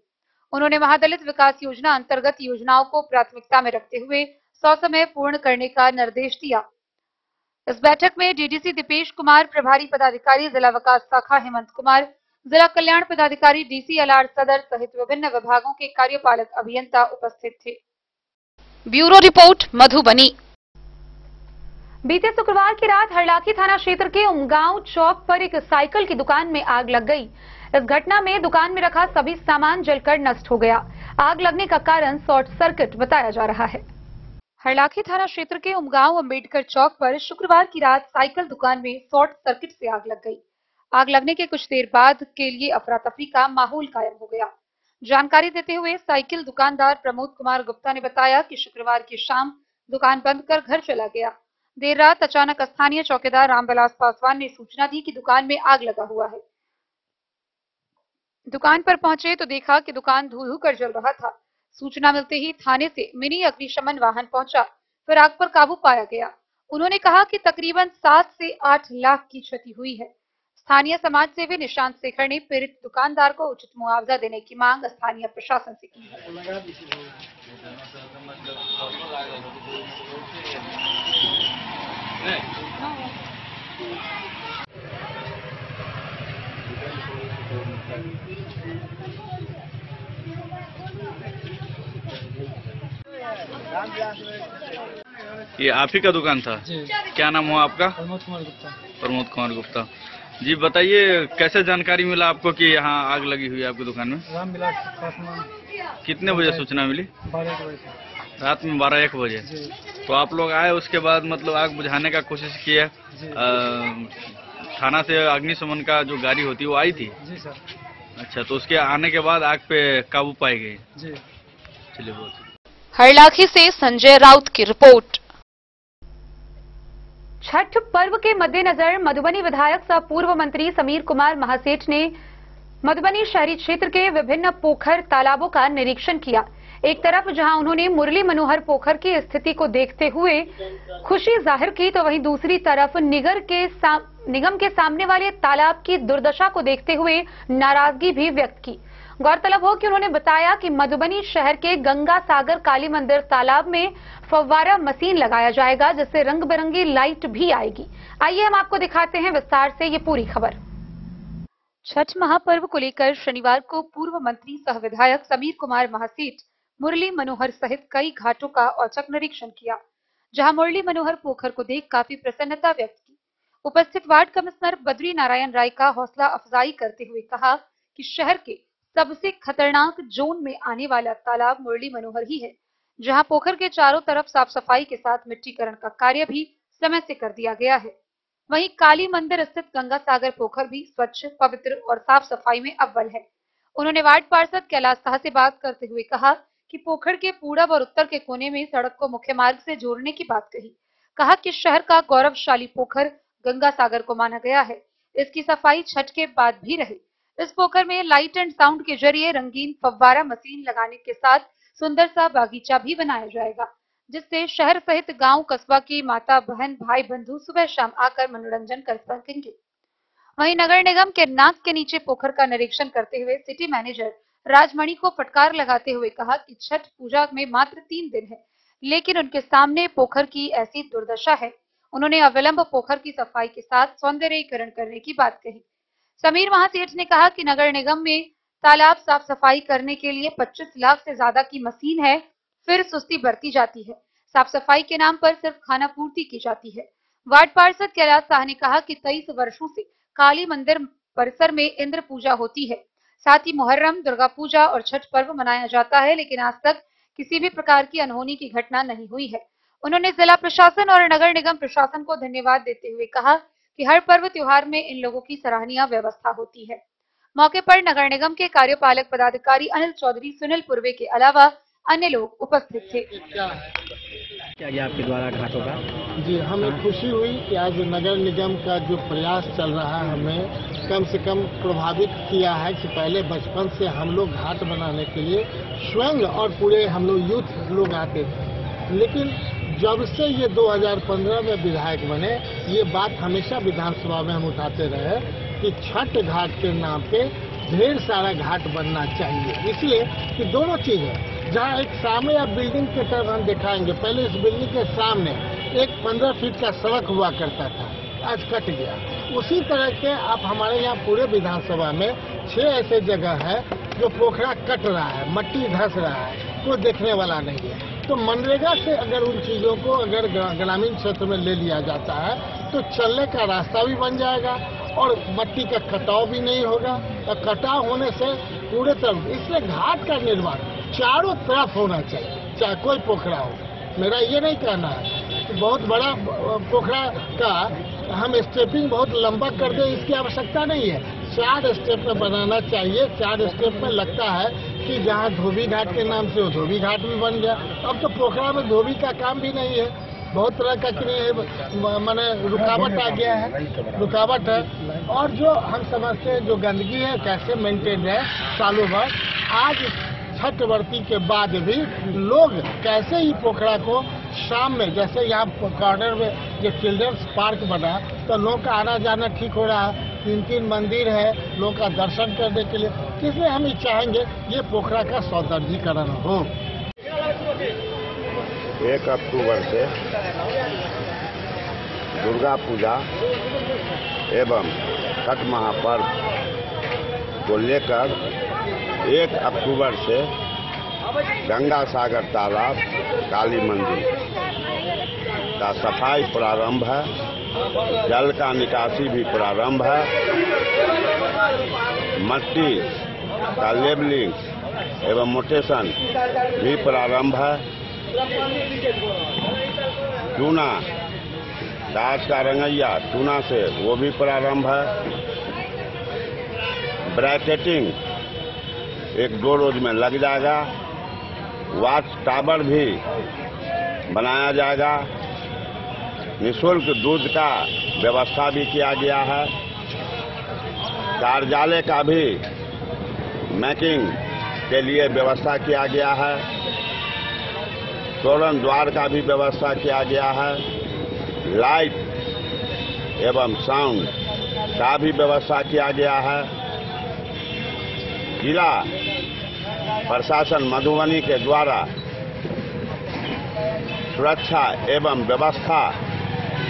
उन्होंने महादलित विकास योजना अंतर्गत योजनाओं को प्राथमिकता में रखते हुए ससमय पूर्ण करने का निर्देश दिया। इस बैठक में डीडीसी दीपेश कुमार, प्रभारी पदाधिकारी जिला विकास शाखा हेमंत कुमार, जिला कल्याण पदाधिकारी डीसीएलआर सदर सहित विभिन्न विभागों के कार्यपालक अभियंता उपस्थित थे। Bureau report, Madhubani. बीते शुक्रवार की रात हरलाखी थाना क्षेत्र के उमगांव चौक पर एक साइकिल की दुकान में आग लग गई। इस घटना में दुकान में रखा सभी सामान जलकर नष्ट हो गया। आग लगने का कारण शॉर्ट सर्किट बताया जा रहा है। हरलाखी थाना क्षेत्र के उमगांव अंबेडकर चौक पर शुक्रवार की रात साइकिल दुकान में शॉर्ट सर्किट से आग लग गई। आग लगने के कुछ देर बाद के लिए अफरा तफरी का माहौल कायम हो गया। जानकारी देते हुए साइकिल दुकानदार प्रमोद कुमार गुप्ता ने बताया कि शुक्रवार की शाम दुकान बंद कर घर चला गया। देर रात अचानक स्थानीय चौकीदार रामविलास पासवान ने सूचना दी कि दुकान में आग लगा हुआ है। दुकान पर पहुंचे तो देखा कि दुकान धू धू कर जल रहा था। सूचना मिलते ही थाने से मिनी अग्निशमन वाहन पहुंचा, फिर आग पर काबू पाया गया। उन्होंने कहा कि तकरीबन 7 से 8 लाख की क्षति हुई है। स्थानीय समाज सेवी निशांत शेखर ने पीड़ित दुकानदार को उचित मुआवजा देने की मांग स्थानीय प्रशासन से की है। ये आप ही का दुकान था जी। क्या नाम हुआ आपका? प्रमोद कुमार गुप्ता। प्रमोद कुमार गुप्ता जी। बताइए कैसे जानकारी मिला आपको कि यहाँ आग लगी हुई है आपकी दुकान में? रामविलास पासवान। कितने बजे सूचना मिली? 12 बजे रात में 12-1 बजे। तो आप लोग आए, उसके बाद मतलब आग बुझाने का कोशिश किया? थाना से अग्निशमन का जो गाड़ी होती है वो आई थी? जी सर। अच्छा, तो उसके आने के बाद आग पे काबू पाई गई? जी। चलिए बहुत। हरलाखी से संजय राउत की रिपोर्ट। छठ पर्व के मद्देनजर मधुबनी विधायक सह पूर्व मंत्री समीर कुमार महासेठ ने मधुबनी शहरी क्षेत्र के विभिन्न पोखर तालाबों का निरीक्षण किया। एक तरफ जहां उन्होंने मुरली मनोहर पोखर की स्थिति को देखते हुए खुशी जाहिर की, तो वहीं दूसरी तरफ निगम के सामने वाले तालाब की दुर्दशा को देखते हुए नाराजगी भी व्यक्त की। गौरतलब हो कि उन्होंने बताया कि मधुबनी शहर के गंगा सागर काली मंदिर तालाब में फव्वारा मशीन लगाया जाएगा, जिससे रंग बिरंगी लाइट भी आएगी। आइए हम आपको दिखाते हैं विस्तार से ये पूरी खबर। छठ महापर्व को लेकर शनिवार को पूर्व मंत्री सह विधायक समीर कुमार महासेठ मुरली मनोहर सहित कई घाटों का औचक निरीक्षण किया, जहां मुरली मनोहर पोखर को देख काफी प्रसन्नता व्यक्त की। उपस्थित वार्ड कमिश्नर बद्री नारायण राय का हौसला अफजाई करते हुए कहा कि शहर के सबसे खतरनाक जोन में आने वाला तालाब मुरली मनोहर ही है, जहां पोखर के चारों तरफ साफ सफाई के साथ मिट्टीकरण का कार्य भी समय से कर दिया गया है। वहीं काली मंदिर स्थित गंगा सागर पोखर भी स्वच्छ, पवित्र और साफ सफाई में अव्वल है। उन्होंने वार्ड पार्षद कैलाश साह से बात करते हुए कहा कि पोखर के पूरब और उत्तर के कोने में सड़क को मुख्य मार्ग से जोड़ने की बात कही। कहा कि शहर का गौरवशाली पोखर गंगा सागर को माना गया है, इसकी सफाई छठ के बाद भी रहे। इस पोखर में लाइट एंड साउंड के जरिए रंगीन फव्वारा मशीन लगाने के साथ सुंदर सा बागीचा भी बनाया जाएगा, जिससे शहर सहित गांव कस्बा की माता बहन भाई बंधु सुबह शाम आकर मनोरंजन कर सकेंगे। वहीं नगर निगम के नाक के नीचे पोखर का निरीक्षण करते हुए सिटी मैनेजर राजमणि को फटकार लगाते हुए कहा कि छठ पूजा में मात्र 3 दिन है, लेकिन उनके सामने पोखर की ऐसी दुर्दशा है। उन्होंने अविलंब पोखर की सफाई के साथ सौंदर्यीकरण करने की बात कही। समीर महासेठ ने कहा कि नगर निगम में तालाब साफ सफाई करने के लिए 25 लाख से ज्यादा की मशीन है, फिर सुस्ती बरती जाती है। साफ सफाई के नाम पर सिर्फ खाना पूर्ति की जाती है। वार्ड पार्षद कैलाश साह ने कहा कि 23 वर्षों से काली मंदिर परिसर में इंद्र पूजा होती है, साथ ही मुहर्रम, दुर्गा पूजा और छठ पर्व मनाया जाता है, लेकिन आज तक किसी भी प्रकार की अनहोनी की घटना नहीं हुई है। उन्होंने जिला प्रशासन और नगर निगम प्रशासन को धन्यवाद देते हुए कहा कि हर पर्व त्योहार में इन लोगों की सराहनीय व्यवस्था होती है। मौके पर नगर निगम के कार्यपालक पदाधिकारी अनिल चौधरी, सुनील पूर्वे के अलावा अन्य लोग उपस्थित थे। क्या गया आपके द्वारा घाटों का? जी, हमें खुशी हुई कि आज नगर निगम का जो प्रयास चल रहा है हमें कम से कम प्रभावित किया है कि पहले बचपन से हम लोग घाट बनाने के लिए स्वयं और पूरे हम लोग यूथ लोग आते थे, लेकिन जब से ये 2015 में विधायक बने, ये बात हमेशा विधानसभा में हम उठाते रहे कि छठ घाट के नाम पे ढेर सारा घाट बनना चाहिए, इसलिए कि दोनों चीज है। जहाँ एक सामने आप बिल्डिंग के तरफ हम दिखाएंगे, पहले इस बिल्डिंग के सामने एक 15 फीट का सड़क हुआ करता था, आज कट गया। उसी तरह के आप हमारे यहाँ पूरे विधानसभा में 6 ऐसे जगह है जो पोखरा कट रहा है, मट्टी धंस रहा है, कोई देखने वाला नहीं है। तो मनरेगा से अगर उन चीजों को अगर ग्रामीण क्षेत्र में ले लिया जाता है तो चलने का रास्ता भी बन जाएगा और मट्टी का कटाव भी नहीं होगा, और कटाव होने से पूरे तरफ, इसलिए घाट का निर्माण चारों तरफ होना चाहिए, चाहे कोई पोखरा हो, मेरा ये नहीं कहना है कि बहुत बड़ा पोखरा का हम स्टेपिंग बहुत लंबा कर दे, इसकी आवश्यकता नहीं है। 4 स्टेप में बनाना चाहिए। 4 स्टेप में लगता है कि जहाँ धोबी घाट के नाम से वो धोबी घाट भी बन गया। अब तो पोखरा में धोबी का काम भी नहीं है, बहुत तरह का माने रुकावट आ गया है, रुकावट है। और जो हम समझते हैं जो गंदगी है कैसे मेंटेन है सालों भर, आज छठ व्रती के बाद भी लोग कैसे ही पोखरा को शाम में, जैसे यहाँ कॉर्नर में जो चिल्ड्रंस पार्क बना तो लोग का आना जाना ठीक हो रहा है। 3 मंदिर है लोग का दर्शन करने के लिए, इसलिए हम चाहेंगे ये पोखरा का सौंदर्यीकरण हो। 1 अक्टूबर से दुर्गा पूजा एवं छठ महापर्व को लेकर 1 अक्टूबर से गंगा सागर तालाब काली मंदिर का सफाई प्रारंभ है, जल का निकासी भी प्रारंभ है, मट्टी का लेबलिंग एवं मोटेशन भी प्रारंभ है, चूना दास का रंगैया चूना से वो भी प्रारंभ है, ब्रैकेटिंग 1-2 रोज में लग जाएगा, वाच टावर भी बनाया जाएगा, निःशुल्क दूध का व्यवस्था भी किया गया है, कार्यालय का भी मैकिंग के लिए व्यवस्था किया गया है, तोरण द्वार का भी व्यवस्था किया गया है, लाइट एवं साउंड का भी व्यवस्था किया गया है। जिला प्रशासन मधुबनी के द्वारा सुरक्षा एवं व्यवस्था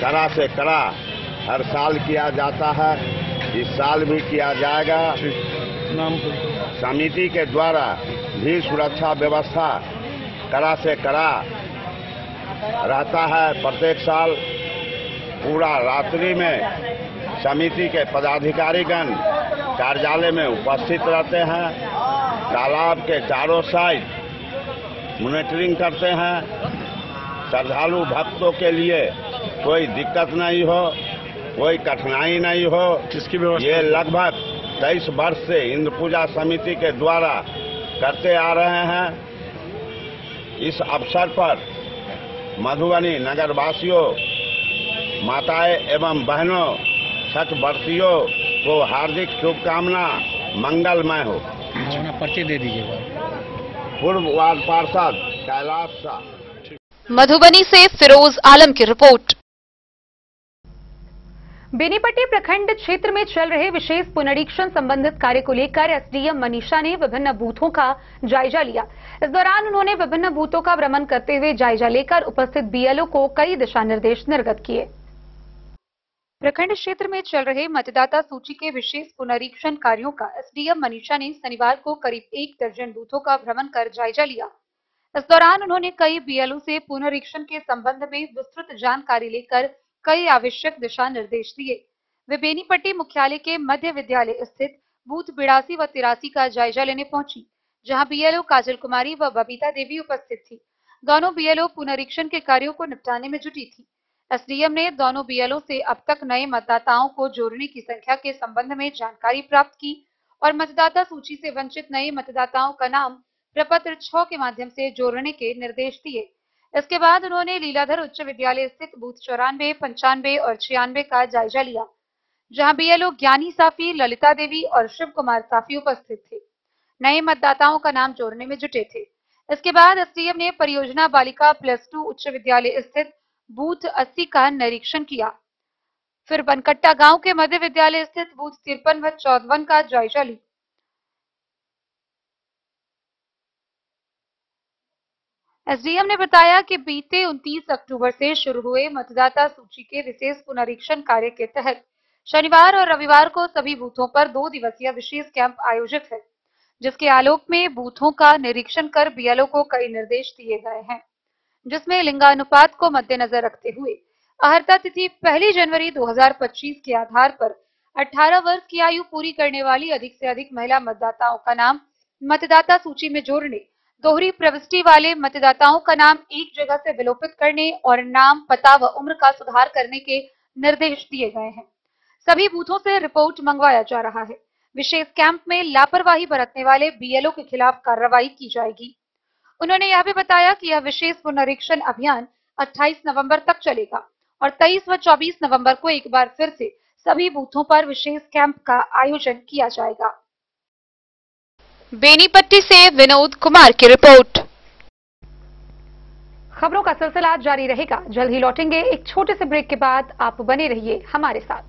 कड़ा से कड़ा हर साल किया जाता है, इस साल भी किया जाएगा। समिति के द्वारा भी सुरक्षा व्यवस्था कड़ा से कड़ा रहता है। प्रत्येक साल पूरा रात्रि में समिति के पदाधिकारीगण कार्यालय में उपस्थित रहते हैं, तालाब के चारों साइड मॉनिटरिंग करते हैं, श्रद्धालु भक्तों के लिए कोई दिक्कत नहीं हो, कोई कठिनाई नहीं हो। ये लगभग 23 वर्ष से इंद्र पूजा समिति के द्वारा करते आ रहे हैं। इस अवसर पर मधुबनी नगरवासियों, माताएं एवं बहनों, छठ व्रतियों को हार्दिक शुभकामना, मंगलमय हो। पर्चे दे दीजिएगा। पूर्व वार्ड पार्षद कैलाश शाह। मधुबनी से फिरोज आलम की रिपोर्ट। बेनीपट्टी प्रखंड क्षेत्र में चल रहे विशेष पुनरीक्षण संबंधित कार्य को लेकर एसडीएम मनीषा ने विभिन्न बूथों का जायजा लिया। इस दौरान उन्होंने विभिन्न बूथों का भ्रमण करते हुए जायजा लेकर उपस्थित बीएलओ को कई दिशा निर्देश निर्गत किए। प्रखंड क्षेत्र में चल रहे मतदाता सूची के विशेष पुनरीक्षण कार्यों का एसडीएम मनीषा ने शनिवार को करीब 1 दर्जन बूथों का भ्रमण कर जायजा लिया। इस दौरान उन्होंने कई बीएलओ से पुनरीक्षण के संबंध में विस्तृत जानकारी लेकर कई आवश्यक दिशा निर्देश दिए। वे बेनीपट्टी मुख्यालय के मध्य विद्यालय स्थित बूथ 82 व 83 का जायजा लेने पहुंची, जहां बीएलओ काजल कुमारी व बबीता देवी उपस्थित थी। दोनों बीएलओ पुनरीक्षण के कार्यों को निपटाने में जुटी थी। एसडीएम ने दोनों बीएलओ से अब तक नए मतदाताओं को जोड़ने की संख्या के संबंध में जानकारी प्राप्त की और मतदाता सूची से वंचित नए मतदाताओं का नाम प्रपत्र 6 के माध्यम से जोड़ने के निर्देश दिए। इसके बाद उन्होंने लीलाधर उच्च विद्यालय स्थित बूथ 94, 95 और 96 का जायजा लिया, जहां बीएलओ ज्ञानी साफी, ललिता देवी और शिव कुमार साफी उपस्थित थे। नए मतदाताओं का नाम जोड़ने में जुटे थे। इसके बाद एसडीएम ने परियोजना बालिका +2 उच्च विद्यालय स्थित बूथ 80 का निरीक्षण किया। फिर बनकट्टा गांव के मध्य विद्यालय स्थित बूथ 53 व 54 का जायजा ली। एसडीएम ने बताया कि बीते 29 अक्टूबर से शुरू हुए मतदाता सूची के विशेष पुनरीक्षण कार्य के तहत शनिवार और रविवार को सभी बूथों पर 2 दिवसीय विशेष कैंप आयोजित है, जिसके आलोक में बूथों का निरीक्षण कर बीएलओ को कई निर्देश दिए गए हैं, जिसमें लिंगानुपात को मद्देनजर रखते हुए अहर्ता तिथि 1 जनवरी 2025 के आधार पर 18 वर्ष की आयु पूरी करने वाली अधिक से अधिक महिला मतदाताओं का नाम मतदाता सूची में जोड़ने, दोहरी प्रविष्टि वाले मतदाताओं का नाम एक जगह से विलोपित करने और नाम, पता व उम्र का सुधार करने के निर्देश दिए गए हैं। सभी बूथों से रिपोर्ट मंगवाया जा रहा है। विशेष कैंप में लापरवाही बरतने वाले बीएलओ के खिलाफ कार्रवाई की जाएगी। उन्होंने यह भी बताया कि यह विशेष पुनरीक्षण अभियान 28 नवंबर तक चलेगा और 23 व 24 नवंबर को एक बार फिर से सभी बूथों पर विशेष कैंप का आयोजन किया जाएगा। बेनीपट्टी से विनोद कुमार की रिपोर्ट। खबरों का सिलसिला जारी रहेगा। जल्द ही लौटेंगे एक छोटे से ब्रेक के बाद। आप बने रहिए हमारे साथ।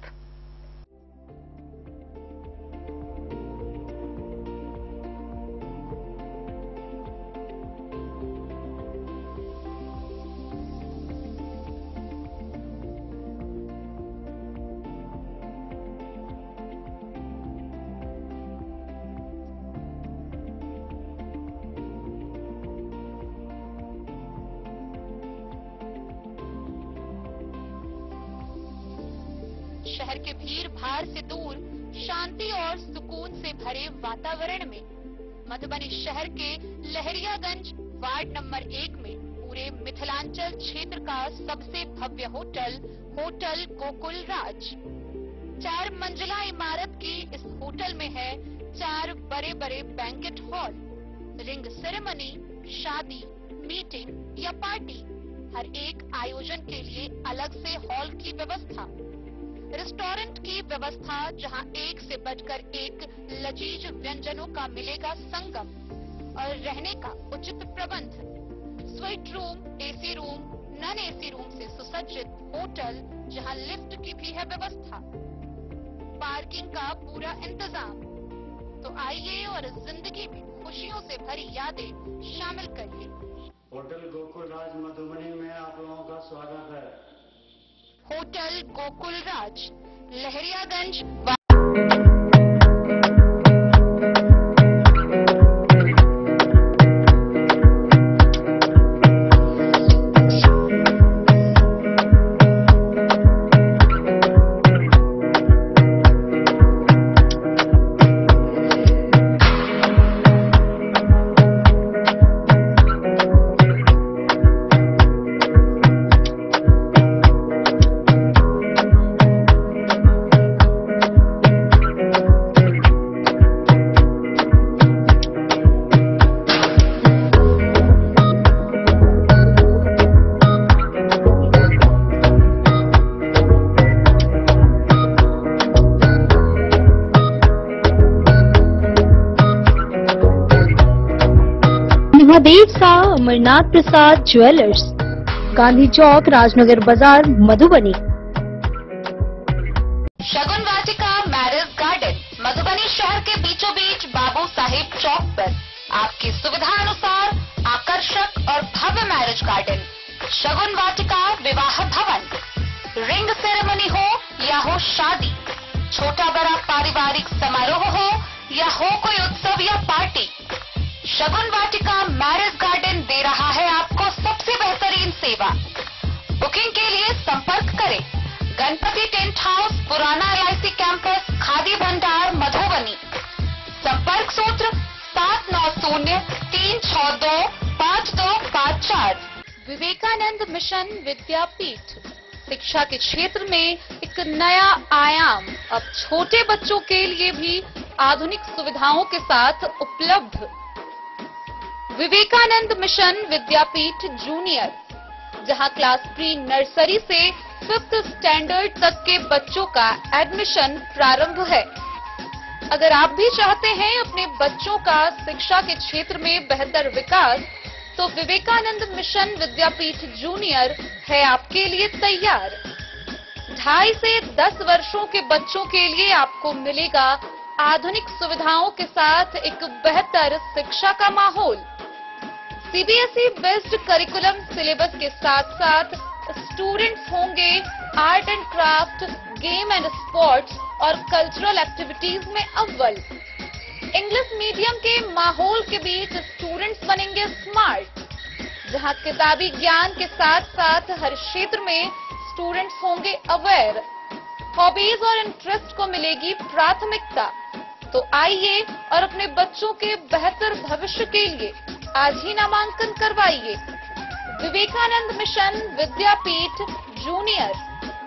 शहर के भीड़ भाड़ से दूर शांति और सुकून से भरे वातावरण में मधुबनी शहर के लहरियागंज वार्ड नंबर 1 में पूरे मिथिलांचल क्षेत्र का सबसे भव्य होटल गोकुल राज 4 मंजिला इमारत की इस होटल में है 4 बड़े बड़े बैंकेट हॉल, रिंग सेरेमनी, शादी, मीटिंग या पार्टी, हर एक आयोजन के लिए अलग से हॉल की व्यवस्था, रेस्टोरेंट की व्यवस्था जहां एक से बढ़कर एक लजीज व्यंजनों का मिलेगा संगम और रहने का उचित प्रबंध, suite room, AC room, non AC room से सुसज्जित होटल जहां लिफ्ट की भी है व्यवस्था, पार्किंग का पूरा इंतजाम। तो आइए और जिंदगी में खुशियों से भरी यादें शामिल करिए। होटल गोकुल राज मधुबनी में आप लोगों का स्वागत है। होटल गोकुल राज, लहरियागंज। महादेव सा अमरनाथ प्रसाद ज्वेलर्स, गांधी चौक, राजनगर बाजार, मधुबनी। शगुन वाटिका मैरिज गार्डन, मधुबनी शहर के बीचों बीच बाबू साहेब चौक पर आपकी सुविधा अनुसार आकर्षक और भव्य मैरिज गार्डन। शगुन वाटिका विवाह भवन, रिंग सेरेमनी हो या हो शादी, छोटा बड़ा पारिवारिक समारोह हो या हो कोई उत्सव या पार्टी, शगुन वाटिका मैरिज गार्डन दे रहा है आपको सबसे बेहतरीन सेवा। बुकिंग के लिए संपर्क करें गणपति टेंट हाउस, पुराना LIC कैंपस, खादी भंडार, मधुबनी। संपर्क सूत्र 7903625254। विवेकानंद मिशन विद्यापीठ, शिक्षा के क्षेत्र में एक नया आयाम अब छोटे बच्चों के लिए भी आधुनिक सुविधाओं के साथ उपलब्ध। विवेकानंद मिशन विद्यापीठ जूनियर, जहां क्लास प्री नर्सरी से 5th स्टैंडर्ड तक के बच्चों का एडमिशन प्रारंभ है। अगर आप भी चाहते हैं अपने बच्चों का शिक्षा के क्षेत्र में बेहतर विकास, तो विवेकानंद मिशन विद्यापीठ जूनियर है आपके लिए तैयार। 2.5 से 10 वर्षों के बच्चों के लिए आपको मिलेगा आधुनिक सुविधाओं के साथ एक बेहतर शिक्षा का माहौल। CBSE बेस्ड करिकुलम सिलेबस के साथ साथ स्टूडेंट्स होंगे art and craft, game and sports और कल्चरल एक्टिविटीज में अव्वल। इंग्लिश मीडियम के माहौल के बीच स्टूडेंट्स बनेंगे स्मार्ट, जहां किताबी ज्ञान के साथ साथ हर क्षेत्र में स्टूडेंट्स होंगे अवेयर। हॉबीज और इंटरेस्ट को मिलेगी प्राथमिकता। तो आइए और अपने बच्चों के बेहतर भविष्य के लिए आज ही नामांकन करवाइए। विवेकानंद मिशन विद्यापीठ जूनियर,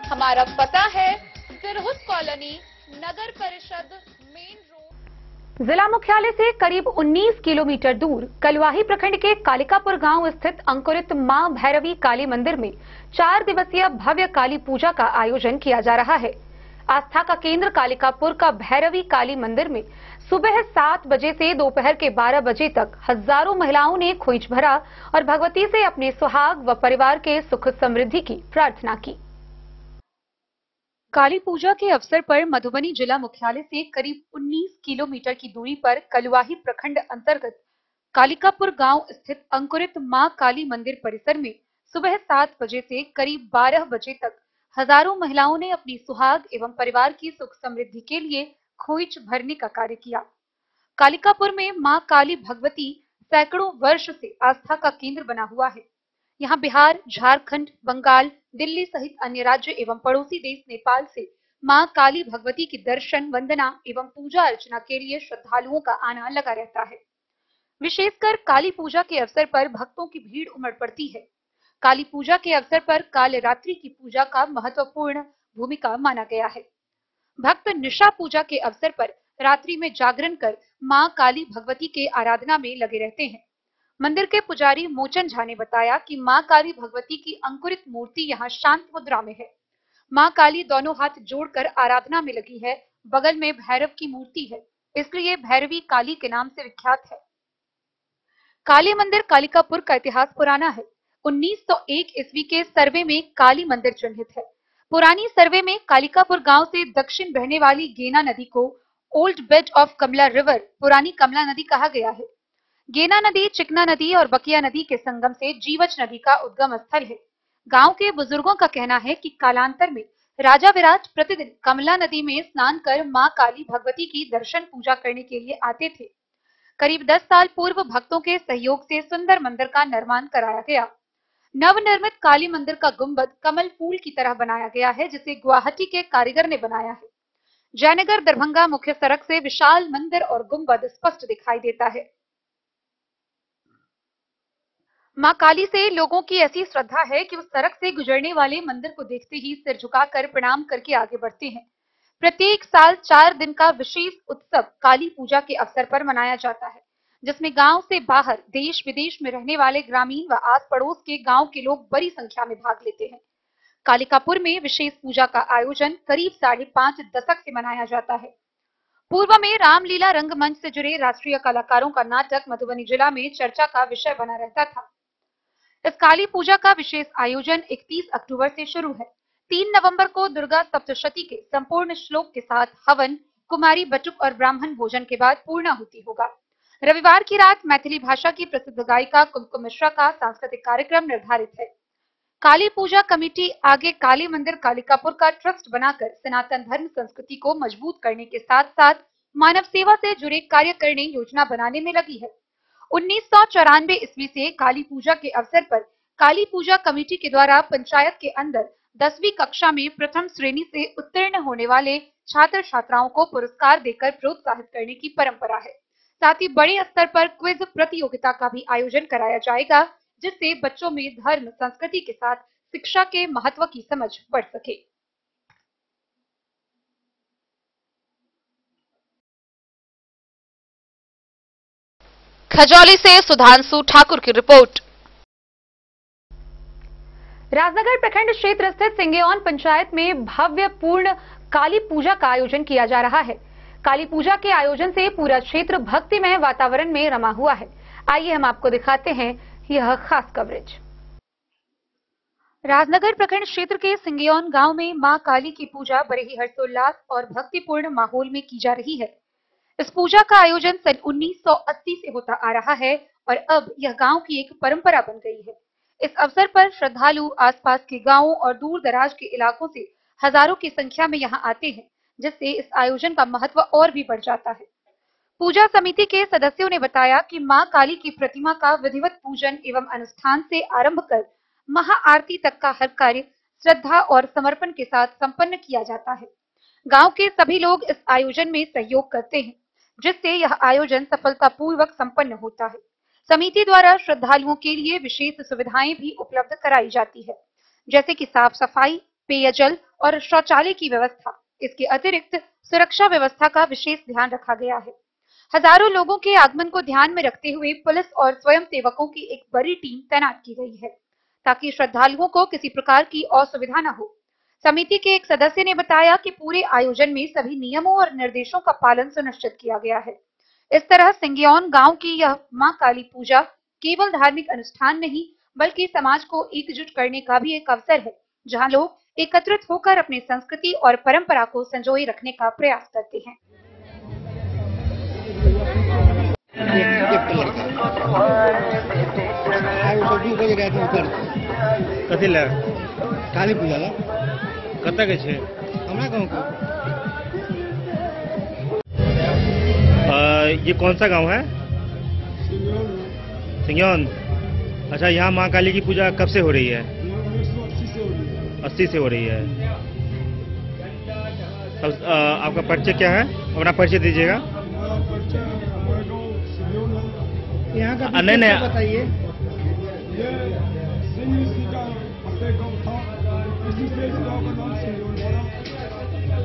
हमारा पता है सिरहुत कॉलोनी, नगर परिषद, मेन रोड। जिला मुख्यालय से करीब 19 किलोमीटर दूर कलवाही प्रखंड के कालिकापुर गांव स्थित अंकुरित मां भैरवी काली मंदिर में 4 दिवसीय भव्य काली पूजा का आयोजन किया जा रहा है। आस्था का केंद्र कालिकापुर का भैरवी काली मंदिर में सुबह 7 बजे से दोपहर के 12 बजे तक हजारों महिलाओं ने खोइच भरा और भगवती से अपने सुहाग व परिवार के सुख समृद्धि की प्रार्थना की। काली पूजा के अवसर पर मधुबनी जिला मुख्यालय से करीब 19 किलोमीटर की दूरी पर कलवाही प्रखंड अंतर्गत कालिकापुर गांव स्थित अंकुरित मां काली मंदिर परिसर में सुबह 7 बजे से करीब 12 बजे तक हजारों महिलाओं ने अपनी सुहाग एवं परिवार की सुख समृद्धि के लिए खोइच भरने का कार्य किया। कालिकापुर में मां काली भगवती सैकड़ों वर्ष से आस्था का केंद्र बना हुआ है। यहाँ बिहार, झारखंड, बंगाल, दिल्ली सहित अन्य राज्य एवं पड़ोसी देश नेपाल से मां काली भगवती की दर्शन, वंदना एवं पूजा अर्चना के लिए श्रद्धालुओं का आना लगा रहता है। विशेषकर काली पूजा के अवसर पर भक्तों की भीड़ उमड़ पड़ती है। काली पूजा के अवसर पर कालरात्रि की पूजा का महत्वपूर्ण भूमिका माना गया है। भक्त निशा पूजा के अवसर पर रात्रि में जागरण कर मां काली भगवती के आराधना में लगे रहते हैं। मंदिर के पुजारी मोचन झा ने बताया कि मां काली भगवती की अंकुरित मूर्ति यहाँ शांत मुद्रा में है। मां काली दोनों हाथ जोड़कर आराधना में लगी है। बगल में भैरव की मूर्ति है, इसलिए भैरवी काली के नाम से विख्यात है। काली मंदिर कालिकापुर का इतिहास पुराना है। 1901 ईस्वी के सर्वे में काली मंदिर चिन्हित है। पुरानी सर्वे में कालिकापुर गांव से दक्षिण बहने वाली गेना नदी को old bed of Kamla river, पुरानी कमला नदी कहा गया है। गेना नदी चिकना नदी और बकिया नदी के संगम से जीवच नदी का उद्गम स्थल है। गांव के बुजुर्गों का कहना है कि कालांतर में राजा विराट प्रतिदिन कमला नदी में स्नान कर मां काली भगवती की दर्शन पूजा करने के लिए आते थे। करीब 10 साल पूर्व भक्तों के सहयोग से सुंदर मंदिर का निर्माण कराया गया। नवनिर्मित काली मंदिर का गुंबद कमल फूल की तरह बनाया गया है, जिसे गुवाहाटी के कारीगर ने बनाया है। जयनगर दरभंगा मुख्य सड़क से विशाल मंदिर और गुंबद स्पष्ट दिखाई देता है। मां काली से लोगों की ऐसी श्रद्धा है कि उस सड़क से गुजरने वाले मंदिर को देखते ही सिर झुकाकर प्रणाम करके आगे बढ़ते हैं। प्रत्येक साल 4 दिन का विशेष उत्सव काली पूजा के अवसर पर मनाया जाता है, जिसमें गांव से बाहर देश विदेश में रहने वाले ग्रामीण व आस पड़ोस के गांव के लोग बड़ी संख्या में भाग लेते हैं। कालिकापुर में विशेष पूजा का आयोजन करीब 5.5 दशक से मनाया जाता है। पूर्व में रामलीला रंगमंच से जुड़े राष्ट्रीय कलाकारों का नाटक मधुबनी जिला में चर्चा का विषय बना रहता था। इस काली पूजा का विशेष आयोजन 31 अक्टूबर से शुरू है। 3 नवंबर को दुर्गा सप्तशती के संपूर्ण श्लोक के साथ हवन, कुमारी बटुक और ब्राह्मण भोजन के बाद पूर्णाहुति होगा। रविवार की रात मैथिली भाषा की प्रसिद्ध गायिका कुमकुम मिश्रा का सांस्कृतिक कार्यक्रम निर्धारित है। काली पूजा कमेटी आगे काली मंदिर कालिकापुर का ट्रस्ट बनाकर सनातन धर्म संस्कृति को मजबूत करने के साथ साथ मानव सेवा से जुड़े कार्य करने योजना बनाने में लगी है। 1994 ईस्वी से काली पूजा के अवसर पर काली पूजा कमेटी के द्वारा पंचायत के अंदर 10वीं कक्षा में प्रथम श्रेणी से उत्तीर्ण होने वाले छात्र छात्राओं को पुरस्कार देकर प्रोत्साहित करने की परंपरा है। साथ ही बड़े स्तर पर क्विज प्रतियोगिता का भी आयोजन कराया जाएगा, जिससे बच्चों में धर्म संस्कृति के साथ शिक्षा के महत्व की समझ बढ़ सके। खजौली से सुधांशु ठाकुर की रिपोर्ट। राजनगर प्रखंड क्षेत्र स्थित सिंगेौन पंचायत में भव्य पूर्ण काली पूजा का आयोजन किया जा रहा है। काली पूजा के आयोजन से पूरा क्षेत्र भक्तिमय वातावरण में रमा हुआ है। आइए हम आपको दिखाते हैं यह खास कवरेज। राजनगर प्रखंड क्षेत्र के सिंगेौन गांव में मां काली की पूजा बड़े ही हर्षोल्लास और भक्तिपूर्ण माहौल में की जा रही है। इस पूजा का आयोजन सन 1980 से होता आ रहा है और अब यह गांव की एक परंपरा बन गई है। इस अवसर पर श्रद्धालु आसपास के गांवों और दूर दराज के इलाकों से हजारों की संख्या में यहां आते हैं, जिससे इस आयोजन का महत्व और भी बढ़ जाता है। पूजा समिति के सदस्यों ने बताया कि मां काली की प्रतिमा का विधिवत पूजन एवं अनुष्ठान से आरंभ कर महाआरती तक का हर कार्य श्रद्धा और समर्पण के साथ संपन्न किया जाता है। गांव के सभी लोग इस आयोजन में सहयोग करते हैं, जिससे यह आयोजन सफलतापूर्वक संपन्न होता है। समिति द्वारा श्रद्धालुओं के लिए विशेष सुविधाएं भी उपलब्ध कराई जाती है, जैसे कि साफ सफाई, पेयजल और शौचालय की व्यवस्था। इसके अतिरिक्त सुरक्षा व्यवस्था का विशेष ध्यान रखा गया है। हजारों लोगों के आगमन को ध्यान में रखते हुए पुलिस और स्वयं सेवकों की एक बड़ी टीम तैनात की गई है, ताकि श्रद्धालुओं को किसी प्रकार की असुविधा न हो। समिति के एक सदस्य ने बताया कि पूरे आयोजन में सभी नियमों और निर्देशों का पालन सुनिश्चित किया गया है। इस तरह सिंग्यौन गांव की यह मां काली पूजा केवल धार्मिक अनुष्ठान नहीं, बल्कि समाज को एकजुट करने का भी एक अवसर है, जहां लोग एकत्रित होकर अपनी संस्कृति और परंपरा को संजोए रखने का प्रयास करते हैं। काली पूजा कत के छे हमरा गाँव के ये कौन सा गांव है? सिंग्यौन। अच्छा, यहाँ माँ काली की पूजा कब से हो रही है? 80 से हो रही है। अब आपका परिचय क्या है? अपना परिचय दीजिएगा। यहाँ का नहीं बताइए।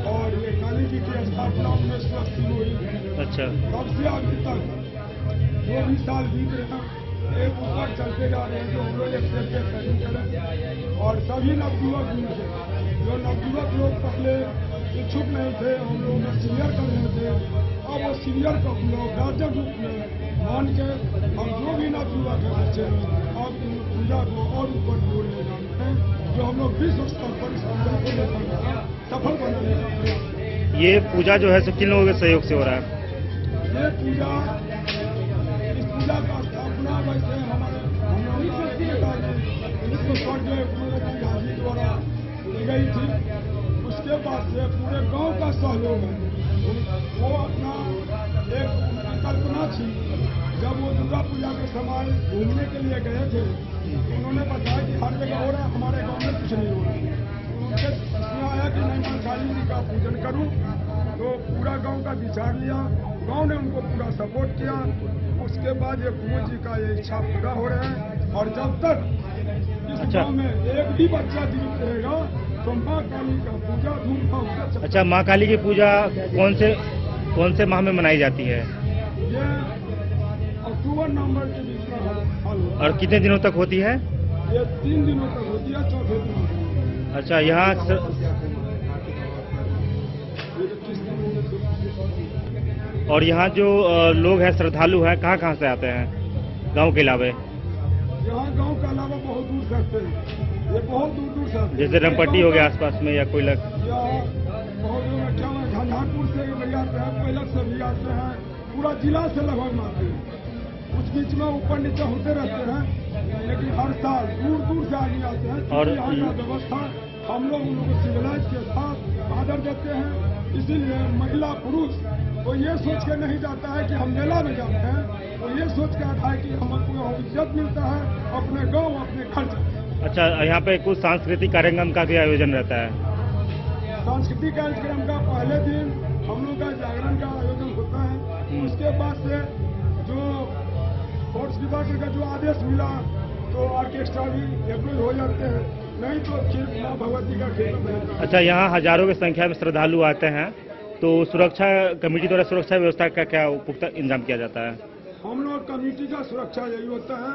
और ये काली जी की स्थापना 1980 में हुई। अच्छा। तब से अभी तक 2 साल बीत रहे हैं, एक ऊपर चलते जा रहे हैं जो हम लोग एक करें। और सभी नवयुवक भी थे, जो नवयुवक लोग पहले इच्छुक नहीं थे, हम लोग ने सीनियर कर रहे थे। अब वो सीनियर को हम लोग गार्जियन रूप में मान के हम जो भी नवयुवक है बच्चे अब इन पूजा को और ऊपर जोड़ ले जाते हैं, जो हम लोग विश्व स्तर पर इस पूजा को लेकर सफल बनाने का प्रयास। ये पूजा जो है किन लोगों के सहयोग से हो रहा है? ये पूजा, इस पूजा का स्थापना वैसे हमारे द्वारा की गई थी। उसके बाद से पूरे गांव का सहयोग है। वो अपना एक कल्पना थी, जब वो दुर्गा पूजा के समय घूमने के लिए गए थे, उन्होंने बताया कि हर जगह हो रहा है, हमारे गांव में कुछ नहीं हो रहा है। उनके इसमें आया कि मैं मां काली जी का पूजन करूं, तो पूरा गांव का विचार लिया, गांव ने उनको पूरा सपोर्ट किया। उसके बाद ये कुंवर जी का ये इच्छा पूरा हो रहा है। और जब तक इस गांव में एक भी बच्चा जीवित रहेगा तो मां काली का पूजा धूमधाम से। अच्छा, माँ काली की पूजा कौन से माह में मनाई जाती है? ये अक्टूबर नवंबर के बीच में हल होता है। और कितने दिनों तक होती है? ये 3 दिनों तक होती है, चौथे दिन। अच्छा, यहाँ और यहाँ जो लोग हैं, श्रद्धालु हैं, कहाँ से आते हैं गांव के अलावा? यहाँ गांव के अलावा बहुत दूर से आते हैं, ये बहुत दूर से आते हैं। जैसे रमपट्टी हो गया आसपास में, या कोई लग बहुत झंझारपुर से भी आते हैं, कोयलक से भी आते हैं, पूरा जिला से लगभग आते हैं। कुछ बीच में ऊपर नीचे होते रहते हैं, लेकिन हर साल दूर से आगे आते हैं। और यहाँ का व्यवस्था हम लोग उन लोगों सिविलाइज के साथ आदर देते हैं। इसीलिए महिला पुरुष तो ये सोच के नहीं जाता है कि हम मेला में जाते हैं, तो ये सोच के आता है कि हमको इज्जत मिलता है अपने गांव अपने घर से। अच्छा, यहाँ पे कुछ सांस्कृतिक कार्यक्रम का भी आयोजन रहता है? सांस्कृतिक कार्यक्रम का पहले दिन हम लोग का जागरण का आयोजन होता है। उसके बाद से जो स्पोर्ट्स विभाग का जो आदेश मिला तो ऑर्केस्ट्रा भी एप्रूव हो जाते हैं, नहीं तो फिर माँ भगवती का खेल। अच्छा, यहाँ हजारों की संख्या में श्रद्धालु आते हैं, तो सुरक्षा कमेटी द्वारा सुरक्षा व्यवस्था का क्या पुख्ता इंतजाम किया जाता है? हम लोग कमेटी का सुरक्षा यही होता है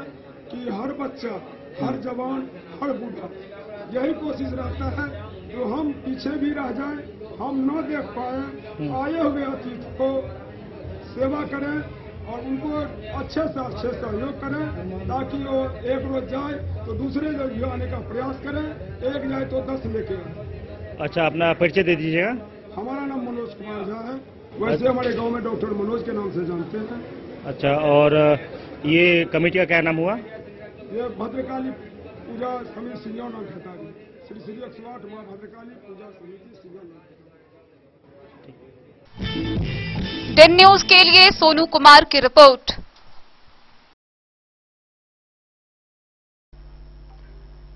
कि हर बच्चा, हर जवान, हर बूढ़ा यही कोशिश रहता है जो हम पीछे भी रह जाए, हम न देख पाए, आए हुए अतिथि को सेवा करें और उनको अच्छे से अच्छे सहयोग करें, ताकि वो एक रोज जाए तो दूसरे लोग भी आने का प्रयास करें, एक जाए तो 10 लेके आए। अच्छा, अपना परिचय दे दीजिएगा। हमारा नाम मनोज कुमार झा है, वैसे हमारे गांव में डॉक्टर मनोज के नाम से जानते हैं। अच्छा, और ये कमेटी का क्या नाम हुआ? ये भद्रकाली पूजा समिति सिंग्यौन और खतारी, श्री 108 माँ भद्रकाली पूजा समिति सिंग्यौन। 10 न्यूज के लिए सोनू कुमार की रिपोर्ट।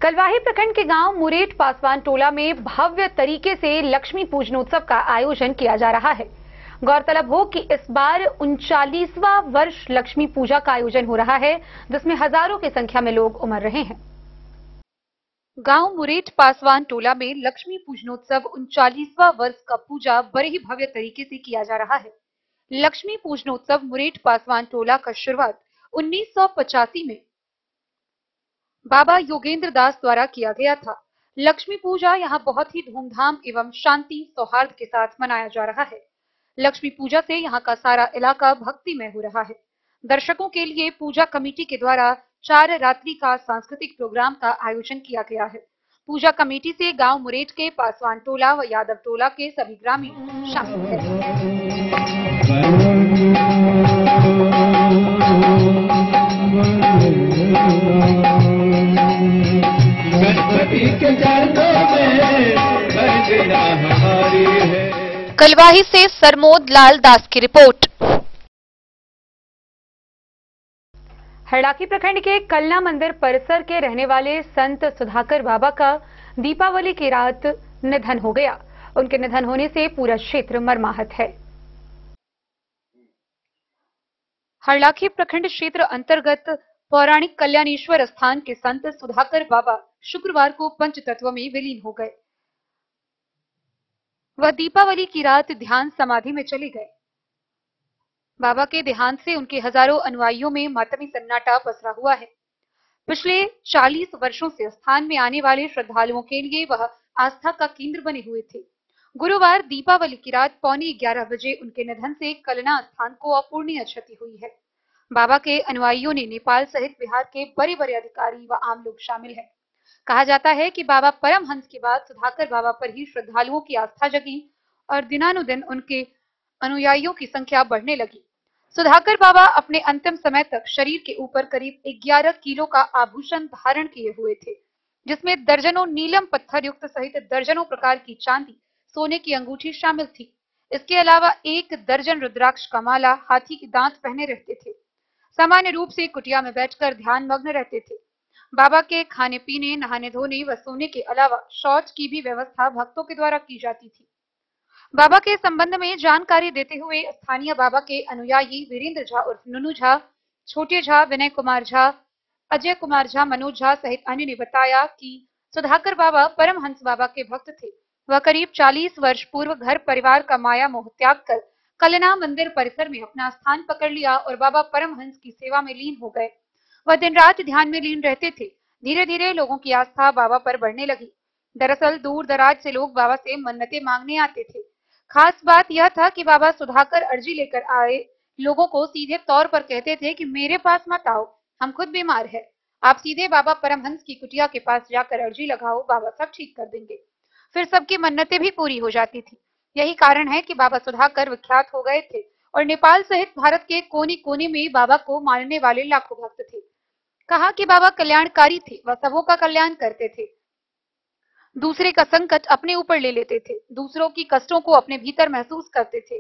कलवाही प्रखंड के गांव मुरेट पासवान टोला में भव्य तरीके से लक्ष्मी पूजनोत्सव का आयोजन किया जा रहा है। गौरतलब हो कि इस बार 39वां वर्ष लक्ष्मी पूजा का आयोजन हो रहा है, जिसमें हजारों की संख्या में लोग उमड़ रहे हैं। गांव मुरेठ पासवान टोला में लक्ष्मी पूजनोत्सव 39वां वर्ष का पूजा बड़े ही भव्य तरीके से किया जा रहा है। लक्ष्मी पूजनोत्सव मुरेठ पासवान टोला का शुरुआत 1985 में बाबा योगेंद्र दास द्वारा किया गया था। लक्ष्मी पूजा यहाँ बहुत ही धूमधाम एवं शांति सौहार्द के साथ मनाया जा रहा है। लक्ष्मी पूजा से यहाँ का सारा इलाका भक्तिमय हो रहा है। दर्शकों के लिए पूजा कमेटी के द्वारा 4 रात्रि का सांस्कृतिक प्रोग्राम का आयोजन किया गया है। पूजा कमेटी से गांव मुरेठ के पासवान टोला व यादव टोला के सभी ग्रामीण शामिल हैं। कलवाही से सरमोद लाल दास की रिपोर्ट। हरलाखी प्रखंड के कलना मंदिर परिसर के रहने वाले संत सुधाकर बाबा का दीपावली की रात निधन हो गया। उनके निधन होने से पूरा क्षेत्र मर्माहत है। हरलाखी प्रखंड क्षेत्र अंतर्गत पौराणिक कल्याणेश्वर स्थान के संत सुधाकर बाबा शुक्रवार को पंचतत्व में विलीन हो गए। वह दीपावली की रात ध्यान समाधि में चले गए। बाबा के देहांत से उनके हजारों अनुयायियों में मातमी सन्नाटा पसरा हुआ है। पिछले 40 वर्षों से स्थान में आने वाले श्रद्धालुओं के लिए वह आस्था का केंद्र बने हुए थे। गुरुवार दीपावली की रात 11:15 बजे उनके निधन से कलना स्थान को अपूरणीय क्षति हुई है। बाबा के अनुयायियों ने नेपाल सहित बिहार के बड़े बड़े अधिकारी व आम लोग शामिल हैं। कहा जाता है कि बाबा परमहंस के बाद सुधाकर बाबा पर ही श्रद्धालुओं की आस्था जगी और दिनानुदिन उनके अनुयायियों की संख्या बढ़ने लगी। सुधाकर बाबा अपने अंतिम समय तक शरीर के ऊपर करीब 11 किलो का आभूषण धारण किए हुए थे, जिसमें दर्जनों नीलम पत्थर युक्त सहित दर्जनों प्रकार की चांदी, सोने की अंगूठी शामिल थी। इसके अलावा 1 दर्जन रुद्राक्ष का माला, हाथी के दांत पहने रहते थे। सामान्य रूप से कुटिया में बैठकर ध्यान मग्न रहते थे। बाबा के खाने पीने, नहाने धोने व सोने के अलावा शौच की भी व्यवस्था भक्तों के द्वारा की जाती थी। बाबा के संबंध में जानकारी देते हुए स्थानीय बाबा के अनुयायी वीरेंद्र झा उर्फ नुनू झा, छोटे झा, विनय कुमार झा, अजय कुमार झा, मनोज झा सहित अन्य ने बताया कि सुधाकर बाबा परमहंस बाबा के भक्त थे। वह करीब 40 वर्ष पूर्व घर परिवार का माया मोह त्याग कर कलना मंदिर परिसर में अपना स्थान पकड़ लिया और बाबा परमहंस की सेवा में लीन हो गए। वह दिन रात ध्यान में लीन रहते थे। धीरे धीरे लोगों की आस्था बाबा पर बढ़ने लगी। दरअसल दूर दराज से लोग बाबा से मन्नतें मांगने आते थे। खास बात यह था कि बाबा सुधाकर अर्जी लेकर आए लोगों को सीधे तौर पर कहते थे कि मेरे पास मत आओ, हम खुद बीमार है, आप सीधे बाबा परमहंस की कुटिया के पास जाकर अर्जी लगाओ, बाबा सब ठीक कर देंगे। फिर सबकी मन्नतें भी पूरी हो जाती थी। यही कारण है कि बाबा सुधाकर विख्यात हो गए थे और नेपाल सहित भारत के कोने कोने में बाबा को मानने वाले लाखों भक्त थे। कहा कि बाबा कल्याणकारी थे, वह सबों का कल्याण करते थे, दूसरे का संकट अपने ऊपर ले लेते थे, दूसरों की कष्टों को अपने भीतर महसूस करते थे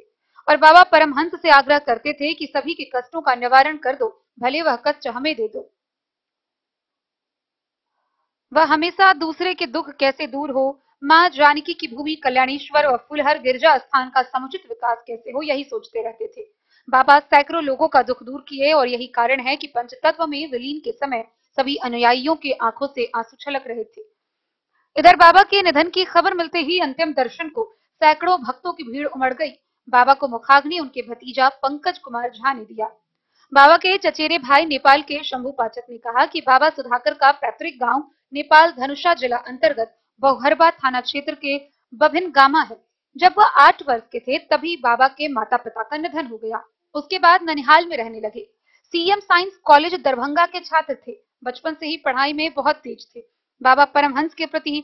और बाबा परमहंस से आग्रह करते थे कि सभी के कष्टों का निवारण कर दो, भले वह कष्ट हमें दे दो। वह हमेशा दूसरे के दुख कैसे दूर हो, मां जानकी की भूमि कल्याणेश्वर और फुलहर गिरजा स्थान का समुचित विकास कैसे हो, यही सोचते रहते थे। बाबा सैकड़ों लोगों का दुख दूर किए और यही कारण है कि पंचतत्व में विलीन के समय सभी अनुयायियों के आंखों से आंसू छलक रहे थे। इधर बाबा के निधन की खबर मिलते ही अंतिम दर्शन को सैकड़ों भक्तों की भीड़ उमड़ गई। बाबा को मुखाग्नि उनके भतीजा पंकज कुमार झा ने दिया। बाबा के चचेरे भाई नेपाल के शंभू पाचक ने कहा कि बाबा सुधाकर का पैतृक गांव नेपाल धनुषा जिला अंतर्गत बहुहरबा थाना क्षेत्र के बभिन गामा है। जब वह 8 वर्ष के थे तभी बाबा के माता पिता का निधन हो गया। उसके बाद ननिहाल में रहने लगे। सीएम साइंस कॉलेज दरभंगा के छात्र थे। बचपन से ही पढ़ाई में बहुत तेज थे। बाबा परमहंस के प्रति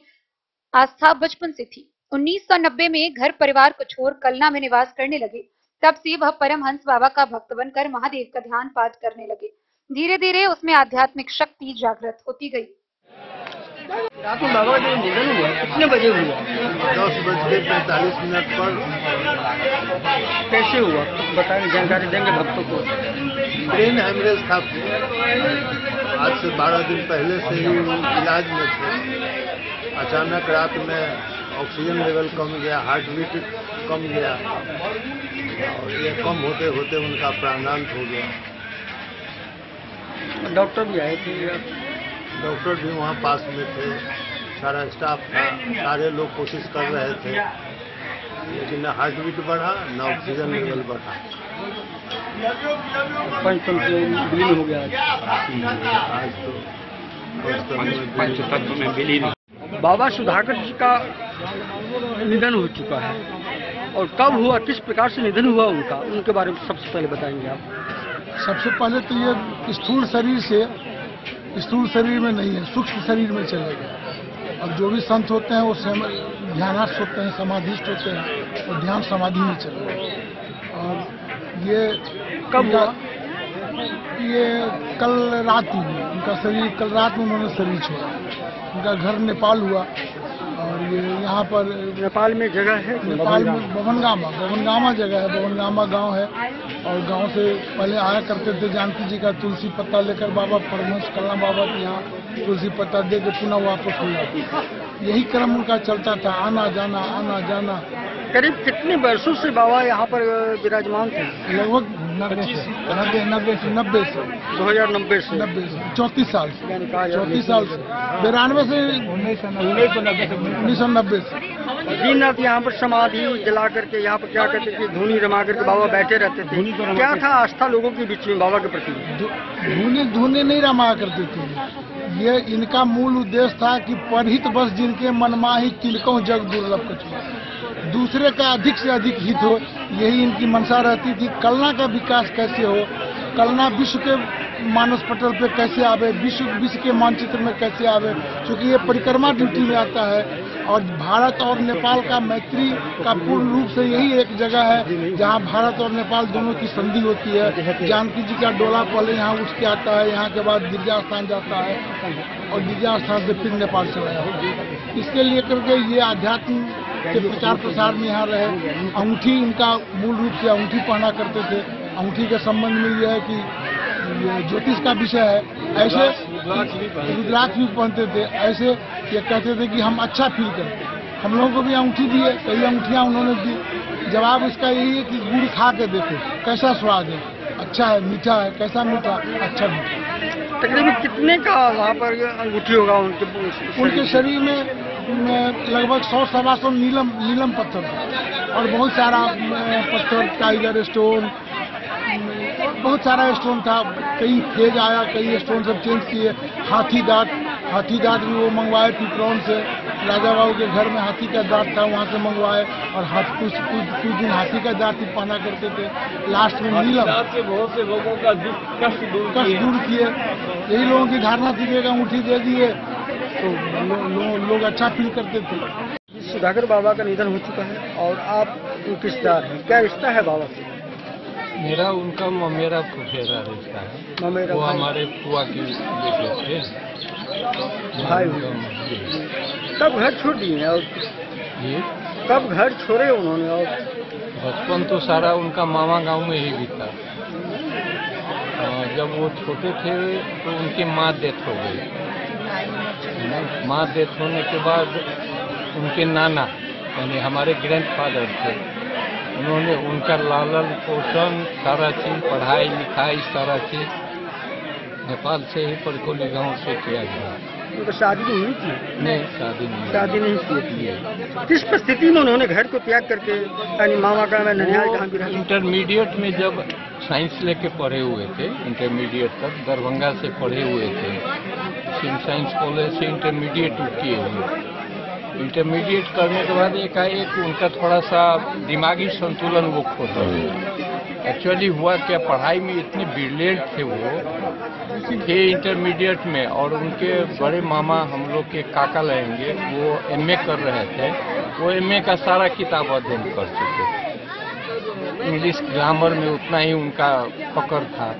आस्था बचपन से थी। 1990 में घर परिवार को छोड़ कलना में निवास करने लगे। तब से वह परमहंस बाबा का भक्त बनकर महादेव का ध्यान पाठ करने लगे। धीरे धीरे उसमें आध्यात्मिक शक्ति जागृत होती गई। रात में बाबा का निधन हुआ कितने बजे हुआ? 10:45 पर। कैसे हुआ बताएं, जानकारी देंगे भक्तों को। ब्रेन हेमरेज था। आज से 12 दिन पहले से ही इलाज में थे। अचानक रात में ऑक्सीजन लेवल कम गया, हार्ट बीट कम गया और ये कम होते होते उनका प्राणांत हो गया। डॉक्टर भी आए थे? डॉक्टर भी वहाँ पास में थे, सारा स्टाफ था, सारे लोग कोशिश कर रहे थे, लेकिन न हार्ट बीट बढ़ा न ऑक्सीजन लेवल बढ़ा। विलीन हो गया आज तो पंचतत्व में विलीन। बाबा सुधाकर जी का निधन हो चुका है, और कब हुआ, किस प्रकार से निधन हुआ उनका, उनके बारे में सबसे पहले बताएंगे आप। सबसे पहले तो ये स्थूल शरीर से स्थूल शरीर में नहीं है, सूक्ष्म शरीर में चले गए। अब जो भी संत होते हैं वो ध्यानस्थ होते हैं, समाधिष्ट होते हैं, और ध्यान समाधि में चले गए। और ये कब हुआ? ये कल रात में उनका शरीर, कल रात में उन्होंने शरीर छोड़ा। उनका घर नेपाल हुआ, और ये यहाँ पर नेपाल में जगह है, नेपाल में बवनगामा जगह है, बवनगामा गांव है। और गांव से पहले आया करते थे जानकी जी का तुलसी पत्ता लेकर बाबा परमहंस कल्ला बाबा के यहाँ तुलसी पत्ता दे के पुनः वापस हो जाती। यही क्रम उनका चलता था, आना जाना आना जाना। करीब कितने वर्षों से बाबा यहाँ पर विराजमान थे? लगभग 90 से 2090 से 34 साल से 94 साल से 92 से 1990 से दिन रात यहाँ पर समाधि जला करके, यहाँ पर क्या कहते थे, धूनी रमा करके बाबा बैठे रहते थे। क्या था आस्था लोगों के बीच में बाबा के प्रति? धूनी नहीं रमा करते थे। ये इनका मूल उद्देश्य था कि परहित बस जिनके मनमाही तिलकों जग दुर्लभ कछु, दूसरे का अधिक से अधिक हित हो, यही इनकी मंशा रहती थी। कलना का विकास कैसे हो, कलना विश्व के मानस पटल पे कैसे आवे, विश्व के मानचित्र में कैसे आवे, क्योंकि ये परिक्रमा ड्यूटी में आता है। और भारत और नेपाल का मैत्री का पूर्ण रूप से यही एक जगह है जहां भारत और नेपाल दोनों की संधि होती है। जानकी जी का डोला पहले यहाँ उठ के आता है, यहाँ के बाद गिरजा स्थान जाता है, और गिरजा स्थान से फिर नेपाल चला जाता है। इसके लिए करके ये आध्यात्म के प्रचार प्रसार में यहाँ रहे। अंगूठी इनका मूल रूप से अंगूठी पहना करते थे। अंगूठी के संबंध में यह है कि ज्योतिष का विषय है, ऐसे रुद्राक्ष भी पहनते थे। ऐसे ये कहते थे कि हम अच्छा फील करते, हम लोगों को भी अंगूठी दिए, कई अंगूठियाँ उन्होंने दी। जवाब इसका यही है कि गुड़ खा के देखो कैसा स्वाद है, अच्छा है, मीठा है, कैसा मीठा, अच्छा मीठा। तकरीबन कितने का वहाँ पर अंगूठी होगा उनके शरीर में लगभग 100-125 नीलम पत्थर था, और बहुत सारा पत्थर, टाइगर स्टोन, बहुत सारा स्टोन था। कई फेज आया, कई स्टोन सब चेंज किए। हाथी दांत भी वो मंगवाए पिपरौन से, राजा बाबू के घर में हाथी का दांत था, वहाँ से मंगवाए। और कुछ दिन हाथी का दांत ही पहना करते थे। लास्ट में नीलम से बहुत से लोगों का कष्ट दूर किए। यही लोगों की धारणा थी कि अंगूठी दे दिए तो लोग अच्छा फील करते थे। सुधाकर बाबा का निधन हो चुका है, और आप रिश्तेदार हैं, क्या रिश्ता है बाबा से? मेरा उनका ममेरा फुफेरा रिश्ता है। वो हमारे फुआ की बेटे थे, भाई। कब घर छोड़ दिए और कब घर छोड़े उन्होंने? और बचपन तो सारा उनका मामा गांव में ही बीता। जब वो छोटे थे तो उनकी माँ डेथ हो गई। माँ डेथ होने के बाद उनके नाना यानी हमारे ग्रैंडफादर थे, उन्होंने उनका लालन पोषण सारा चीज, पढ़ाई लिखाई सारा चीज नेपाल से ही परकोली गांव से किया गया। उनका शादी नहीं हुई थी? नहीं, शादी नहीं की। किस परिस्थिति में उन्होंने घर को त्याग करके, यानी मामा का मैं ननिहाल जहाँ भी रहा? इंटरमीडिएट में जब साइंस लेके पढ़े हुए थे, इंटरमीडिएट तक दरभंगा से पढ़े हुए थे, साइंस कॉलेज से इंटरमीडिएट किए हुए। इंटरमीडिएट करने के बाद एकाएक उनका थोड़ा सा दिमागी संतुलन वो खो गया। एक्चुअली हुआ क्या, पढ़ाई में इतने ब्रिलियंट थे वो थे इंटरमीडिएट में, और उनके बड़े मामा हम लोग के काका लगेंगे, वो एमए कर रहे थे। वो एमए का सारा किताब अध्ययन कर चुके। इंग्लिश ग्रामर में उतना ही उनका पकड़ था,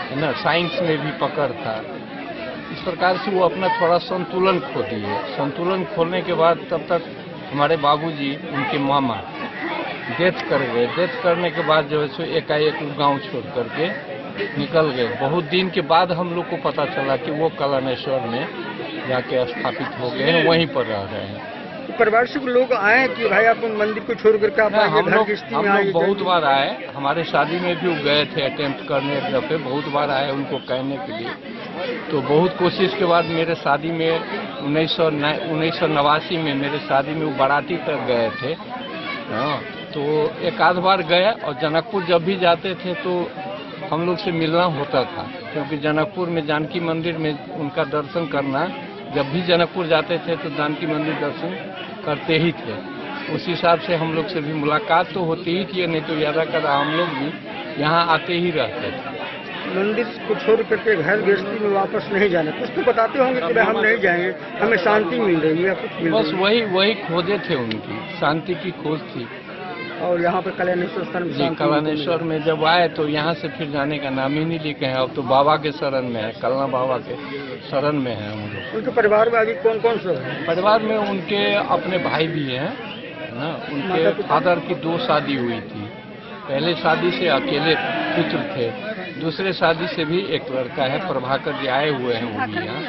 है ना, साइंस में भी पकड़ था। इस प्रकार से वो अपना थोड़ा संतुलन खो दिए। संतुलन खोलने के बाद तब तक हमारे बाबूजी, उनके मामा डेथ कर गए। डेथ करने के बाद जो है सो एकाएक गांव छोड़ करके निकल गए। बहुत दिन के बाद हम लोग को पता चला कि वो कलानेश्वर में जाके स्थापित हो गए हैं, वहीं पर रह रहे हैं। परिवार से लोग आए कि भाई आप मंदिर को छोड़ करके आप हम लोग बहुत बार आए, हमारे शादी में भी वो गए थे अटेम्प्ट करने एक दफे, बहुत बार आए उनको कहने के लिए। तो बहुत कोशिश के बाद मेरे शादी में 1989 में मेरे शादी में वो बाराती तक गए थे। हाँ, तो एक आध बार गए और जनकपुर जब भी जाते थे तो हम लोग से मिलना होता था, क्योंकि जनकपुर में जानकी मंदिर में उनका दर्शन करना, जब भी जनकपुर जाते थे तो जानकी मंदिर दर्शन करते ही थे। उस हिसाब से हम लोग से भी मुलाकात तो होती ही थी, नहीं तो ज्यादातर हम लोग भी यहाँ आते ही रहते थे। मंदिर को छोड़ करके घर गृहस्थी में वापस नहीं जाना, कुछ तो बताते होंगे कि हम नहीं जाएंगे, हमें शांति मिल रही है, कुछ मिल बस वही खोजे थे, उनकी शांति की खोज थी। और यहाँ पे कल्याणेश्वर जी, कल्याणेश्वर में जब आए तो यहाँ से फिर जाने का नाम ही नहीं लेके हैं। अब तो बाबा के शरण में है, कलना बाबा के शरण में है हम लोग। उनके परिवार में अभी कौन कौन से हैं? परिवार में उनके अपने भाई भी हैं ना, उनके फादर की 2 शादी हुई थी। पहले शादी से अकेले पुत्र थे, दूसरे शादी से भी एक लड़का है, प्रभाकर जी आए हुए हैं वो भी यहाँ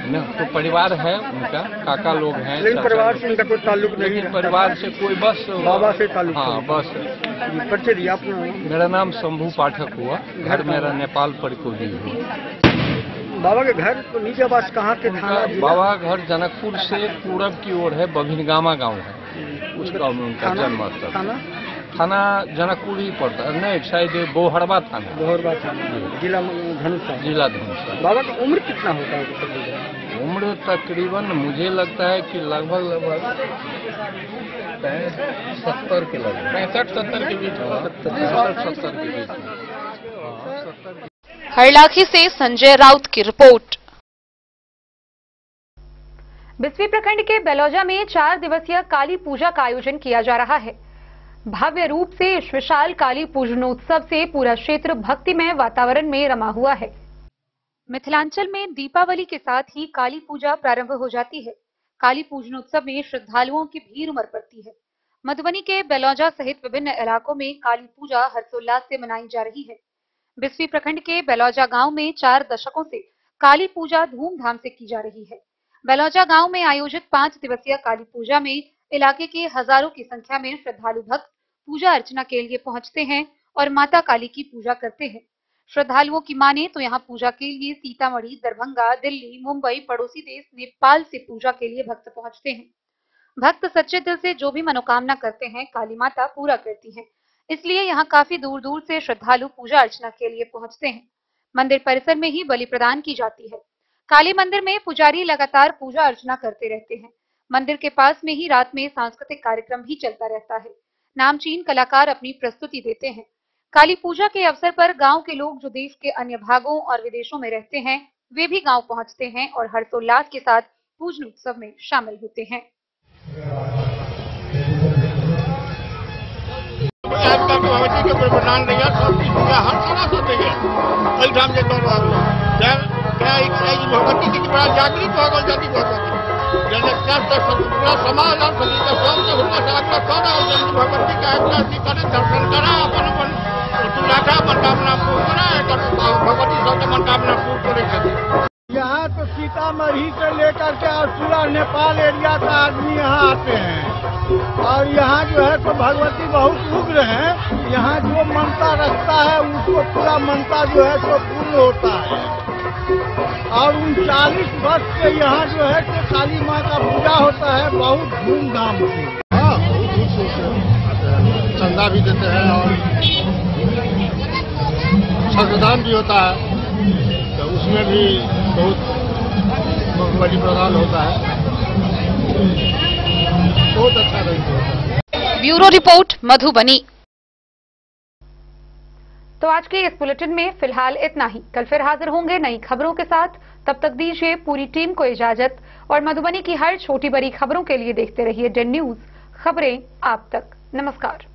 ना। तो परिवार है उनका, काका लोग हैं। लेकिन परिवार से उनका कोई ताल्लुक नहीं है? परिवार से कोई, बस बाबा से ताल्लुक? हाँ, बस। परिचय दिया अपना? मेरा नाम शंभू पाठक हुआ, घर मेरा नेपाल परिकोली हुआ। बाबा के घर तो नीचे आवास कहाँ के था? बाबा घर जनकपुर से पूरब की ओर है, बभिनगामा गाँव है, उसका उनका जन्म स्थल। थाना जनकपुर ही पड़ता है, नहीं शायद बोहरबा थाना। बोहरबा थाना, जिला धनुषा। जिला धनुषा। बाबा की उम्र कितना होता है? उम्र तकरीबन मुझे लगता है कि लगभग 70 के लगभग, 65-70 के बीच, 65-70 के बीच। हरलाखी से संजय राउत की रिपोर्ट। बिस्वी प्रखंड के बेलौजा में 4 दिवसीय काली पूजा का आयोजन किया जा रहा है। भव्य रूप से इस विशाल काली पूजनोत्सव से पूरा क्षेत्र भक्तिमय वातावरण में रमा हुआ है। मिथिलांचल में दीपावली के साथ ही काली पूजा प्रारंभ हो जाती है। काली पूजनोत्सव में श्रद्धालुओं की भीड़ उमड़ पड़ती है। मधुबनी के बेलौजा सहित विभिन्न इलाकों में काली पूजा हर्षोल्लास से मनाई जा रही है। बिस्वी प्रखंड के बेलौजा गांव में 4 दशकों से काली पूजा धूमधाम से की जा रही है। बेलौजा गांव में आयोजित 5 दिवसीय काली पूजा में इलाके के हजारों की संख्या में श्रद्धालु भक्त पूजा अर्चना के लिए पहुंचते हैं और माता काली की पूजा करते हैं। श्रद्धालुओं की माने तो यहां पूजा के लिए सीतामढ़ी, दरभंगा, दिल्ली, मुंबई, पड़ोसी देश नेपाल से पूजा के लिए भक्त पहुंचते हैं। भक्त सच्चे दिल से जो भी मनोकामना करते हैं काली माता पूरा करती हैं। इसलिए यहाँ काफी दूर दूर से श्रद्धालु पूजा अर्चना के लिए पहुंचते हैं। मंदिर परिसर में ही बलि प्रदान की जाती है। काली मंदिर में पुजारी लगातार पूजा अर्चना करते रहते हैं। मंदिर के पास में ही रात में सांस्कृतिक कार्यक्रम भी चलता रहता है। नामचीन कलाकार अपनी प्रस्तुति देते हैं। काली पूजा के अवसर पर गांव के लोग जो देश के अन्य भागों और विदेशों में रहते हैं वे भी गांव पहुंचते हैं और हर्षोल्लास के साथ पूजन उत्सव में शामिल होते हैं। यहाँ तो सीतामढ़ी से लेकर के और पूरा नेपाल एरिया का आदमी यहाँ आते हैं और यहाँ जो है तो भगवती बहुत उग्र है। यहाँ जो मनता रखता है उसको पूरा मनता जो है तो पूर्ण होता है। और 39 वर्ष से यहाँ जो है तो काली माँ का पूजा होता है बहुत धूमधाम से। हाँ, चंदा भी देते हैं और श्रद्धान भी होता है, तो उसमें भी बहुत बलि प्रदान होता है, बहुत अच्छा रहता है। Bureau report Madhubani. तो आज के इस बुलेटिन में फिलहाल इतना ही। कल फिर हाजिर होंगे नई खबरों के साथ। तब तक दीजिए पूरी टीम को इजाजत और मधुबनी की हर छोटी बड़ी खबरों के लिए देखते रहिए डेन न्यूज, खबरें आप तक। नमस्कार।